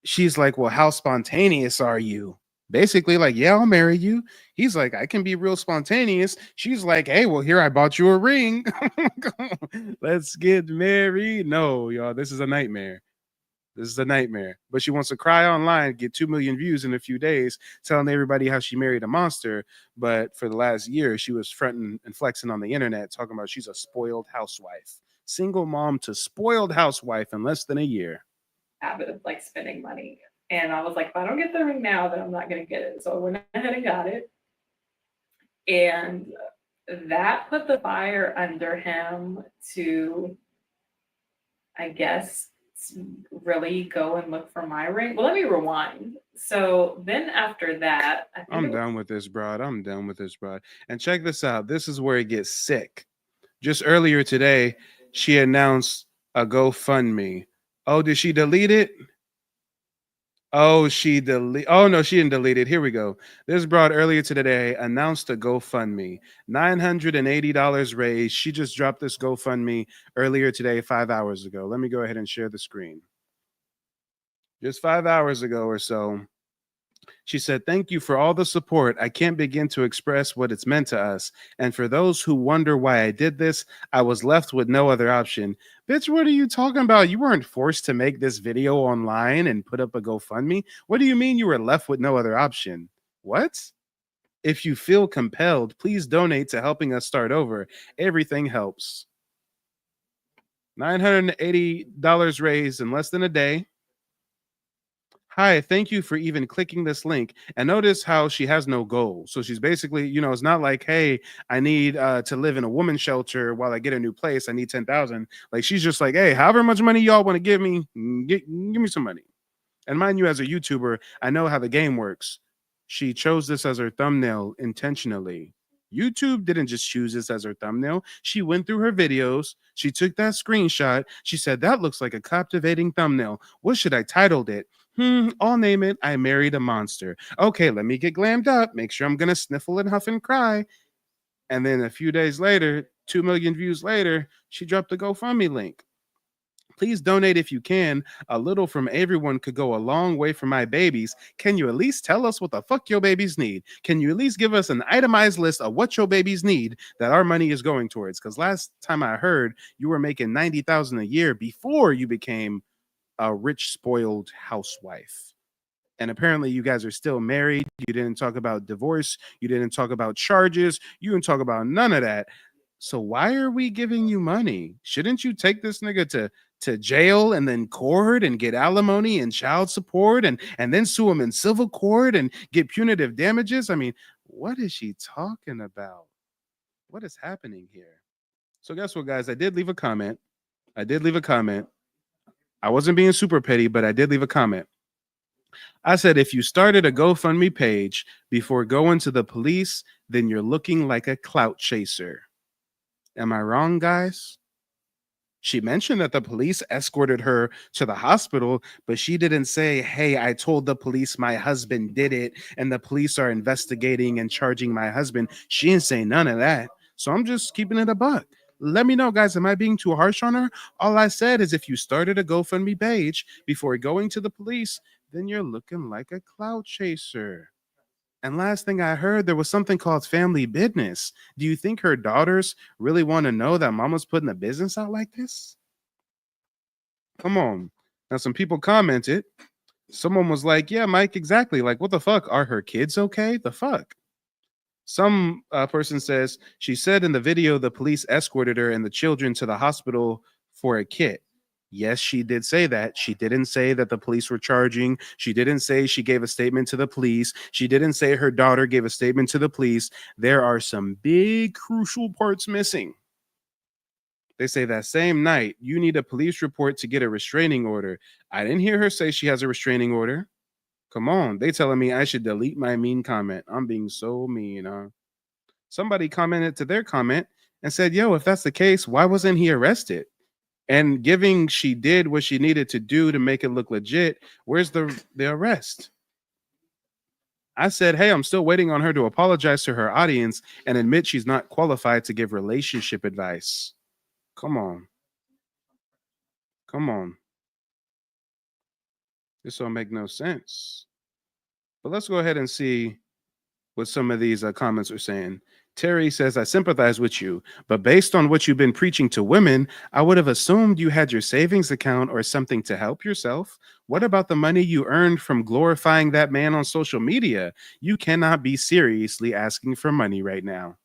Speaker 1: She's like, well, how spontaneous are you? Basically, like, yeah, I'll marry you. He's like, I can be real spontaneous. She's like, hey, well, here, I bought you a ring. Let's get married. No, y'all, this is a nightmare. This is a nightmare. But she wants to cry online, get 2 million views in a few days, telling everybody how she married a monster. But for the last year, she was fronting and flexing on the internet, talking about she's a spoiled housewife. Single mom to spoiled housewife in less than a year.
Speaker 4: Habit of like spending money. And I was like, if I don't get the ring now, then I'm not going to get it. So I went ahead and got it. And that put the fire under him to, I guess, really go and look for my ring. Well, let me rewind. So then after that,
Speaker 1: I'm done with this, broad. I'm done with this, broad. And check this out. This is where it gets sick. Just earlier today, she announced a GoFundMe. Oh, did she delete it? Oh, no, she didn't delete it. Here we go. This broad earlier today announced a GoFundMe. $980 raised. She just dropped this GoFundMe earlier today, 5 hours ago. Let me go ahead and share the screen. Just 5 hours ago or so. She said, thank you for all the support. I can't begin to express what it's meant to us. And for those who wonder why I did this, I was left with no other option. Bitch, what are you talking about? You weren't forced to make this video online and put up a GoFundMe. What do you mean you were left with no other option? What? If you feel compelled, please donate to helping us start over. Everything helps. $980 raised in less than a day. Hi, thank you for even clicking this link. And notice how she has no goal. So she's basically, it's not like, hey, I need to live in a woman's shelter while I get a new place. I need 10,000. Like, she's just like, hey, however much money y'all want to give me, give me some money. And mind you, as a YouTuber, I know how the game works. She chose this as her thumbnail intentionally. YouTube didn't just choose this as her thumbnail. She went through her videos. She took that screenshot. She said, that looks like a captivating thumbnail. What should I title it? I'll name it I Married a Monster. Okay, let me get glammed up. Make sure I'm going to sniffle and huff and cry. And then a few days later, 2 million views later, she dropped the GoFundMe link. Please donate if you can. A little from everyone could go a long way for my babies. Can you at least tell us what the fuck your babies need? Can you at least give us an itemized list of what your babies need that our money is going towards? Because last time I heard, you were making $90,000 a year before you became a rich, spoiled housewife. And apparently you guys are still married. You didn't talk about divorce. You didn't talk about charges. You didn't talk about none of that. So why are we giving you money? Shouldn't you take this nigga to jail and then court and get alimony and child support and then sue him in civil court and get punitive damages? I mean, what is she talking about? What is happening here? So guess what, guys? I did leave a comment. I did leave a comment. I wasn't being super petty, but I did leave a comment. I said, if you started a GoFundMe page before going to the police, then you're looking like a clout chaser. Am I wrong, guys? She mentioned that the police escorted her to the hospital, but she didn't say, hey, I told the police my husband did it and the police are investigating and charging my husband. She didn't say none of that. So I'm just keeping it a buck. Let me know, guys. Am I being too harsh on her? All I said is if you started a GoFundMe page before going to the police, then you're looking like a clout chaser. And last thing I heard, there was something called family business. Do you think her daughters really want to know that mama's putting the business out like this? Come on. Now, some people commented. Someone was like, yeah, Mike, exactly. Like, what the fuck? Are her kids okay? The fuck? Some person says, she said in the video the police escorted her and the children to the hospital for a kit. Yes, she did say that. She didn't say that the police were charging. She didn't say she gave a statement to the police. She didn't say her daughter gave a statement to the police. There are some big crucial parts missing. They say that same night, you need a police report to get a restraining order. I didn't hear her say she has a restraining order. Come on. They telling me I should delete my mean comment. I'm being so mean, huh? Somebody commented to their comment and said, yo, if that's the case, why wasn't he arrested? And giving she did what she needed to do to make it look legit, where's the arrest? I said, hey, I'm still waiting on her to apologize to her audience and admit she's not qualified to give relationship advice. Come on. Come on. This don't make no sense. But let's go ahead and see what some of these comments are saying. Terry says, I sympathize with you, but based on what you've been preaching to women, I would have assumed you had your savings account or something to help yourself. What about the money you earned from glorifying that man on social media? You cannot be seriously asking for money right now.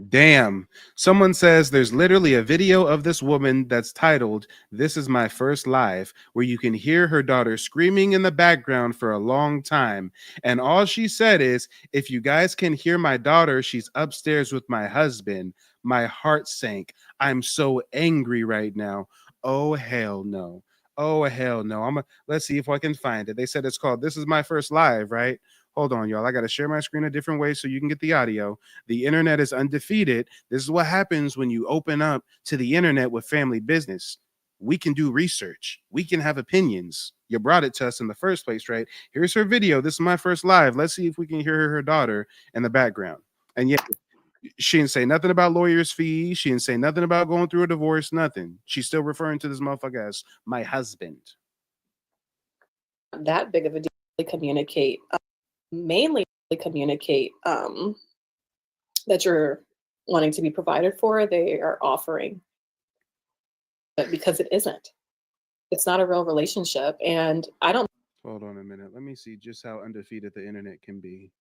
Speaker 1: Damn. Someone says there's literally a video of this woman that's titled, This is My First Live, where you can hear her daughter screaming in the background for a long time. And all she said is, if you guys can hear my daughter, she's upstairs with my husband. My heart sank. I'm so angry right now. Oh, hell no. Oh, hell no. Let's see if I can find it. They said it's called This is My First Live, right? Hold on, y'all. I got to share my screen a different way so you can get the audio. The internet is undefeated. This is what happens when you open up to the internet with family business. We can do research. We can have opinions. You brought it to us in the first place, right? Here's her video. This is my first live. Let's see if we can hear her daughter in the background. And yet, she didn't say nothing about lawyer's fees. She didn't say nothing about going through a divorce, nothing. She's still referring to this motherfucker as my husband.
Speaker 2: That big of a deal to communicate. Mainly communicate that you're wanting to be provided for, they are offering, but because it isn't, it's not a real relationship. And I don't.
Speaker 1: Hold on a minute. Let me see just how undefeated the internet can be.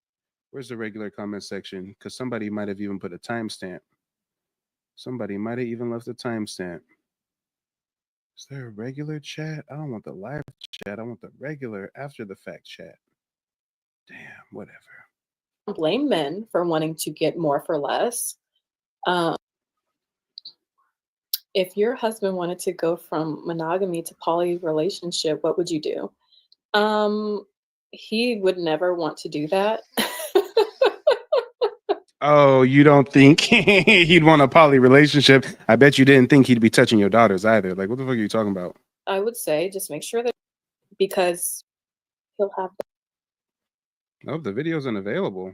Speaker 1: Where's the regular comment section? Because somebody might have even put a timestamp. Somebody might have even left a timestamp. Is there a regular chat? I don't want the live chat. I want the regular after the fact chat. Damn, whatever.
Speaker 2: Blame men for wanting to get more for less. If your husband wanted to go from monogamy to poly relationship, what would you do? He would never want to do that.
Speaker 1: Oh, you don't think he'd want a poly relationship? I bet you didn't think he'd be touching your daughters either. Like, what the fuck are you talking about?
Speaker 2: I would say just make sure that, because he'll have.
Speaker 1: Oh, the video's unavailable.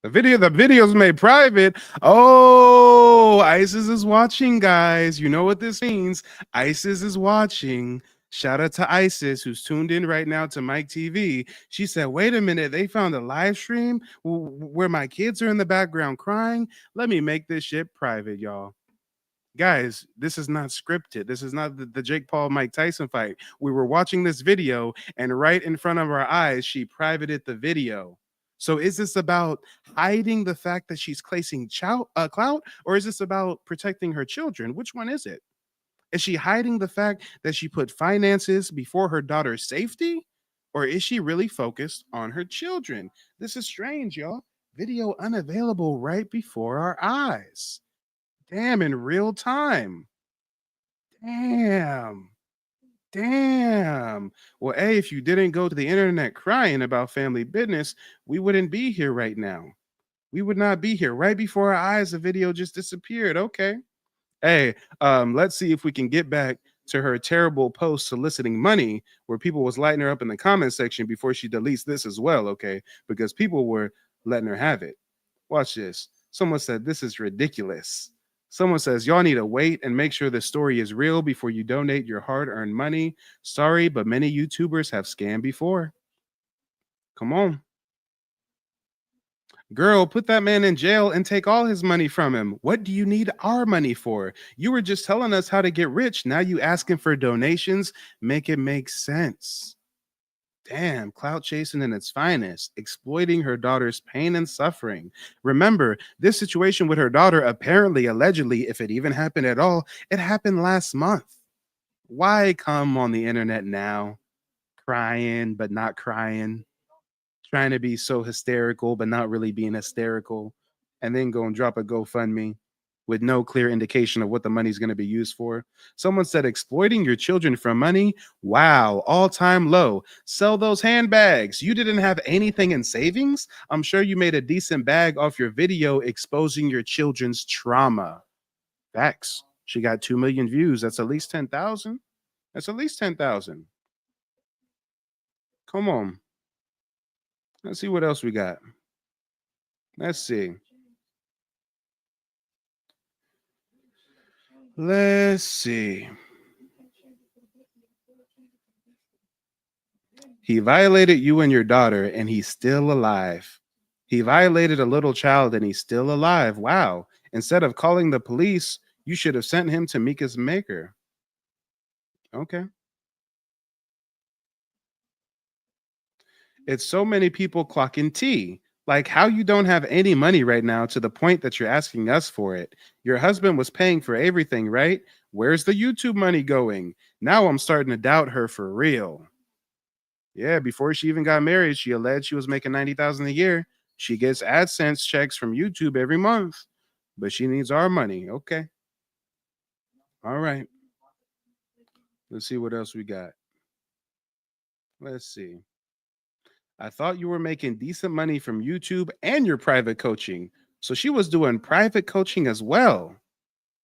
Speaker 1: The video's made private. Oh, ISIS is watching, guys. You know what this means. ISIS is watching. Shout out to ISIS, who's tuned in right now to Mike TV. She said, wait a minute, they found a live stream where my kids are in the background crying. Let me make this shit private, y'all. Guys, this is not scripted. This is not the Jake Paul Mike Tyson fight. We were watching this video, and right in front of our eyes, she privated the video. So is this about hiding the fact that she's claiming clout, or is this about protecting her children? Which one is it? Is she hiding the fact that she put finances before her daughter's safety? Or is she really focused on her children? This is strange, y'all. Video unavailable right before our eyes. Damn, in real time. Damn. Damn. Well, A, if you didn't go to the internet crying about family business, we wouldn't be here right now. We would not be here. Right before our eyes, the video just disappeared. Okay. Hey, let's see if we can get back to her terrible post soliciting money where people was lighting her up in the comment section before she deletes this as well, okay? Because people were letting her have it. Watch this. Someone said, this is ridiculous. Someone says, y'all need to wait and make sure the story is real before you donate your hard-earned money. Sorry, but many YouTubers have scammed before. Come on. Girl, put that man in jail and take all his money from him. What do you need our money for? You were just telling us how to get rich. Now you asking for donations? Make it make sense. Damn, clout chasing in its finest, exploiting her daughter's pain and suffering. Remember, this situation with her daughter, apparently, allegedly, if it even happened at all, it happened last month. Why come on the internet now, crying but not crying? Trying to be so hysterical, but not really being hysterical, and then go and drop a GoFundMe with no clear indication of what the money's going to be used for. Someone said exploiting your children for money. Wow, all-time low. Sell those handbags. You didn't have anything in savings? I'm sure you made a decent bag off your video exposing your children's trauma. Facts. She got 2 million views. That's at least 10,000. That's at least 10,000. Come on. Let's see what else we got. Let's see. Let's see. He violated you and your daughter, and he's still alive. He violated a little child, and he's still alive. Wow. Instead of calling the police, you should have sent him to Mika's maker. Okay. It's so many people clocking T. Like how you don't have any money right now to the point that you're asking us for it. Your husband was paying for everything, right? Where's the YouTube money going? Now I'm starting to doubt her for real. Yeah, before she even got married, she alleged she was making 90,000 a year. She gets AdSense checks from YouTube every month, but she needs our money. Okay. All right. Let's see what else we got. Let's see. I thought you were making decent money from YouTube and your private coaching. So she was doing private coaching as well.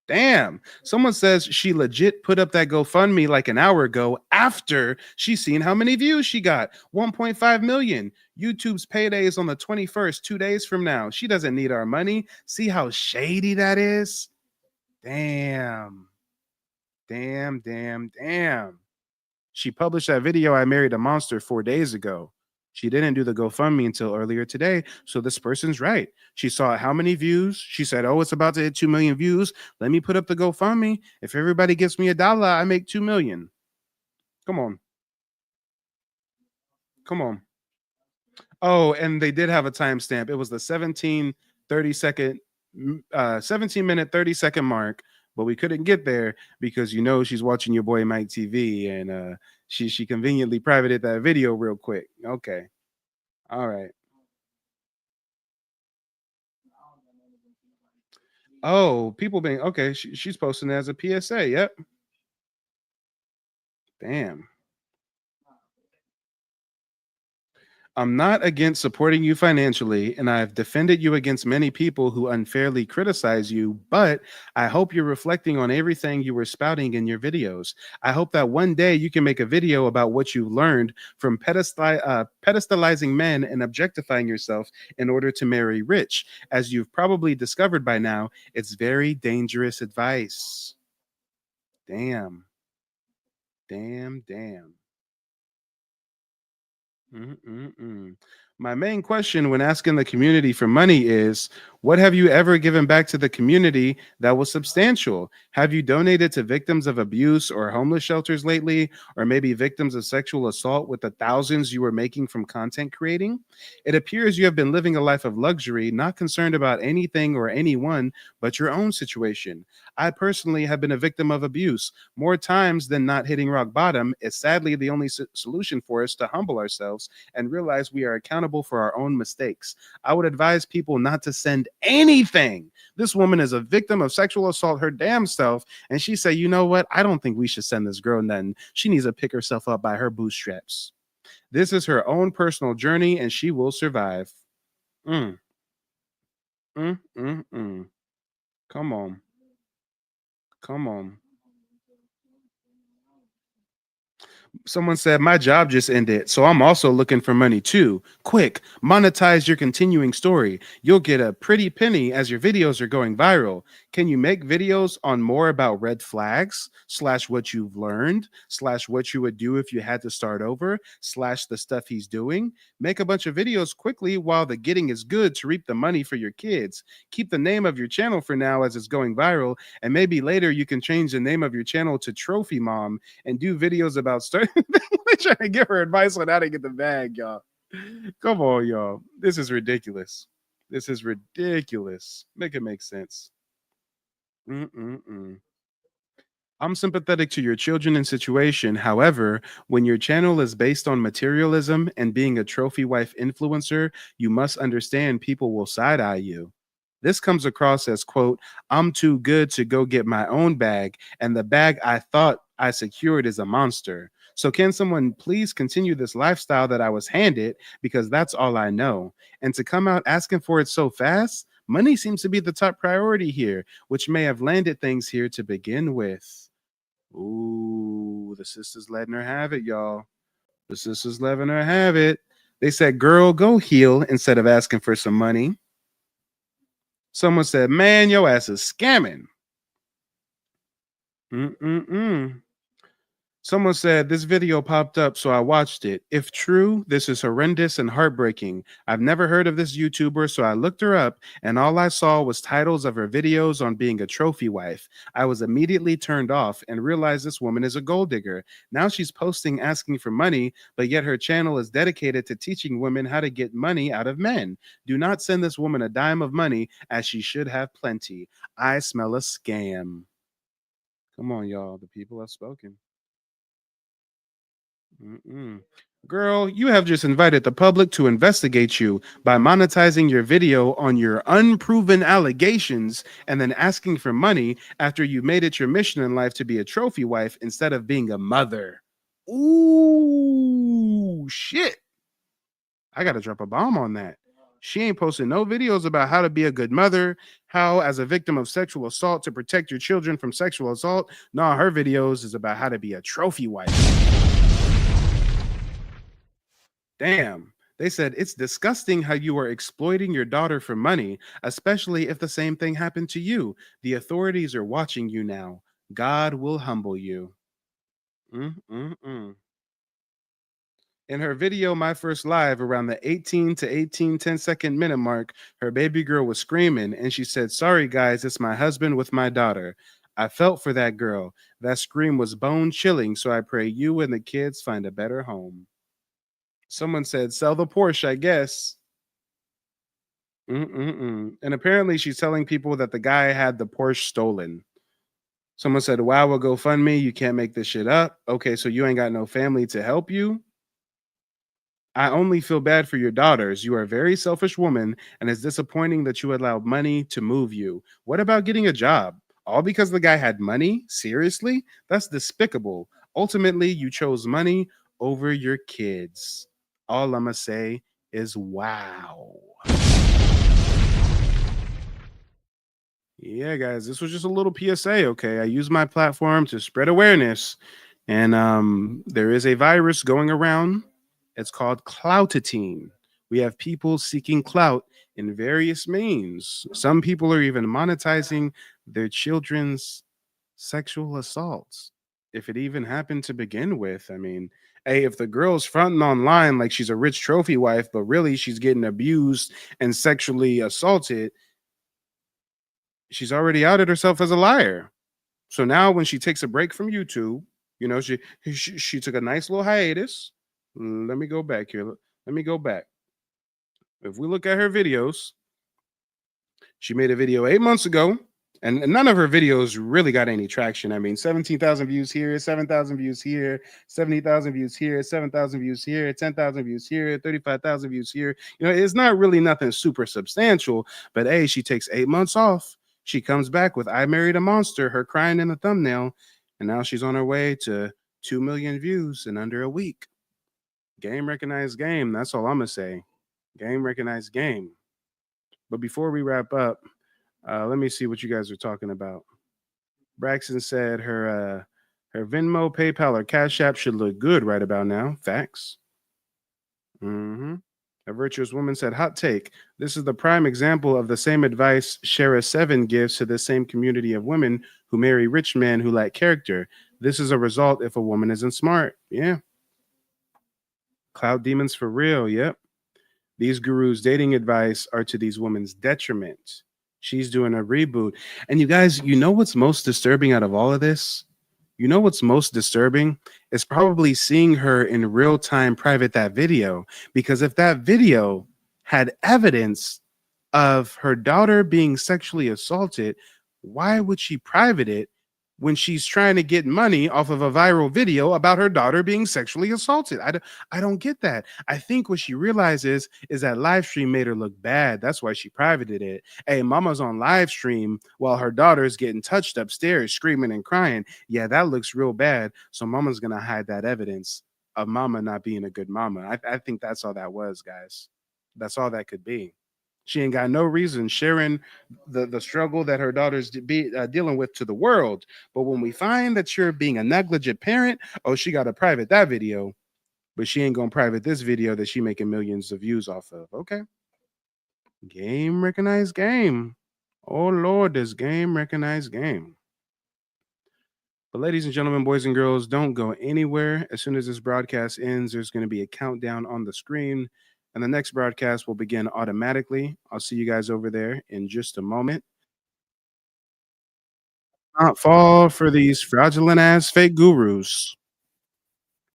Speaker 1: Damn. Someone says she legit put up that GoFundMe like an hour ago after she seen how many views she got. 1.5 million. YouTube's payday is on the 21st, 2 days from now. She doesn't need our money. See how shady that is? Damn. Damn, damn, damn. She published that video, I Married a Monster, 4 days ago. She didn't do the GoFundMe until earlier today. So this person's right. She saw how many views. She said, oh, it's about to hit 2 million views. Let me put up the GoFundMe. If everybody gives me $1, I make 2 million. Come on. Come on. Oh, and they did have a timestamp. It was the 17 minute, 30-second mark. But we couldn't get there because she's watching your boy Mike TV, and she conveniently privated that video real quick. Okay. All right. Oh, people being okay. She's posting it as a PSA. Yep. Damn. I'm not against supporting you financially, and I've defended you against many people who unfairly criticize you, but I hope you're reflecting on everything you were spouting in your videos. I hope that one day you can make a video about what you've learned from pedestalizing men and objectifying yourself in order to marry rich. As you've probably discovered by now, it's very dangerous advice. Damn. Damn, damn. My main question when asking the community for money is, What have you ever given back to the community that was substantial? Have you donated to victims of abuse or homeless shelters lately, or maybe victims of sexual assault with the thousands you were making from content creating? It appears you have been living a life of luxury, not concerned about anything or anyone but your own situation. I personally have been a victim of abuse more times than not. Hitting rock bottom is sadly the only solution for us to humble ourselves and realize we are accountable for our own mistakes. I would advise people not to send anything. This woman is a victim of sexual assault her damn self, and she said, you know what? I don't think we should send this girl nothing. She needs to pick herself up by her bootstraps. This is her own personal journey, and she will survive. Mm, mm. Come on. Come on. Someone said, my job just ended, so I'm also looking for money too. Quick, monetize your continuing story. You'll get a pretty penny as your videos are going viral. Can you make videos on more about red flags, / what you've learned, / what you would do if you had to start over, / the stuff he's doing? Make a bunch of videos quickly while the getting is good to reap the money for your kids. Keep the name of your channel for now as it's going viral, and maybe later you can change the name of your channel to Trophy Mom and do videos about trying to give her advice on how to get the bag, y'all. Come on, y'all. This is ridiculous. This is ridiculous. Make it make sense. Mm-mm-mm. I'm sympathetic to your children and situation. However, when your channel is based on materialism and being a trophy wife influencer, you must understand people will side eye you. This comes across as, quote, I'm too good to go get my own bag, and the bag I thought I secured is a monster. So can someone please continue this lifestyle that I was handed, because that's all I know? And to come out asking for it so fast, money seems to be the top priority here, which may have landed things here to begin with. Ooh, the sister's letting her have it, y'all. The sister's letting her have it. They said, girl, go heal instead of asking for some money. Someone said, man, your ass is scamming. Mm-mm-mm. Someone said, this video popped up, so I watched it. If true, this is horrendous and heartbreaking. I've never heard of this YouTuber, so I looked her up, and all I saw was titles of her videos on being a trophy wife. I was immediately turned off and realized this woman is a gold digger. Now she's posting asking for money, but yet her channel is dedicated to teaching women how to get money out of men. Do not send this woman a dime of money, as she should have plenty. I smell a scam. Come on, y'all. The people have spoken. Mm-mm. Girl, you have just invited the public to investigate you by monetizing your video on your unproven allegations and then asking for money after you made it your mission in life to be a trophy wife instead of being a mother. Ooh, shit. I got to drop a bomb on that. She ain't posting no videos about how to be a good mother, how, as a victim of sexual assault, to protect your children from sexual assault. No, her videos is about how to be a trophy wife. Damn. They said it's disgusting how you are exploiting your daughter for money, especially if the same thing happened to you. The authorities are watching you now. God will humble you. Mm-mm-mm. In her video, My First Live, around the 18 to 10-second minute mark, her baby girl was screaming, and she said, sorry, guys, it's my husband with my daughter. I felt for that girl. That scream was bone chilling, so I pray you and the kids find a better home. Someone said, sell the Porsche, I guess. Mm-mm-mm. And apparently she's telling people that the guy had the Porsche stolen. Someone said, wow, we'll GoFundMe. You can't make this shit up. Okay, so you ain't got no family to help you? I only feel bad for your daughters. You are a very selfish woman, and it's disappointing that you allowed money to move you. What about getting a job? All because the guy had money? Seriously? That's despicable. Ultimately, you chose money over your kids. All I'm going to say is wow. Yeah, guys, this was just a little PSA, okay? I use my platform to spread awareness, and there is a virus going around. It's called Cloutatine. We have people seeking clout in various means. Some people are even monetizing their children's sexual assaults, if it even happened to begin with. I mean, hey, if the girl's fronting online like she's a rich trophy wife, but really she's getting abused and sexually assaulted, she's already outed herself as a liar. So now when she takes a break from YouTube, you know, she took a nice little hiatus. Let me go back here. Let me go back. If we look at her videos, she made a video 8 months ago, and none of her videos really got any traction. I mean, 17,000 views here, 7,000 views here, 70,000 views here, 7,000 views here, 10,000 views here, 35,000 views here. You know, it's not really nothing super substantial, but hey, she takes 8 months off. She comes back with I Married a Monster, her crying in the thumbnail, and now she's on her way to 2 million views in under a week. Game recognized game. That's all I'm going to say. Game recognized game. But before we wrap up, let me see what you guys are talking about. Braxton said her Venmo, PayPal, or Cash App should look good right about now. Facts. A virtuous woman said, hot take. This is the prime example of the same advice Shara 7 gives to the same community of women who marry rich men who lack character. This is a result if a woman isn't smart. Yeah. Clout demons for real. Yep. These gurus' dating advice are to these women's detriment. She's doing a reboot. And you guys, you know what's most disturbing out of all of this? You know what's most disturbing? Is probably seeing her in real time private that video. Because if that video had evidence of her daughter being sexually assaulted, why would she private it when she's trying to get money off of a viral video about her daughter being sexually assaulted? I don't get that. I think what she realizes is that live stream made her look bad. That's why she privated it. Hey, mama's on live stream while her daughter's getting touched upstairs, screaming and crying. Yeah, that looks real bad. So mama's going to hide that evidence of mama not being a good mama. I think that's all that was, guys. That's all that could be. She ain't got no reason sharing the struggle that her daughter's dealing with to the world. But when we find that you're being a negligent parent, oh, she got to private that video, but she ain't going to private this video that she making millions of views off of. Okay. Game recognized game. Oh, Lord, this game recognized game. But ladies and gentlemen, boys and girls, don't go anywhere. As soon as this broadcast ends, there's going to be a countdown on the screen, and the next broadcast will begin automatically. I'll see you guys over there in just a moment. Not fall for these fraudulent ass fake gurus.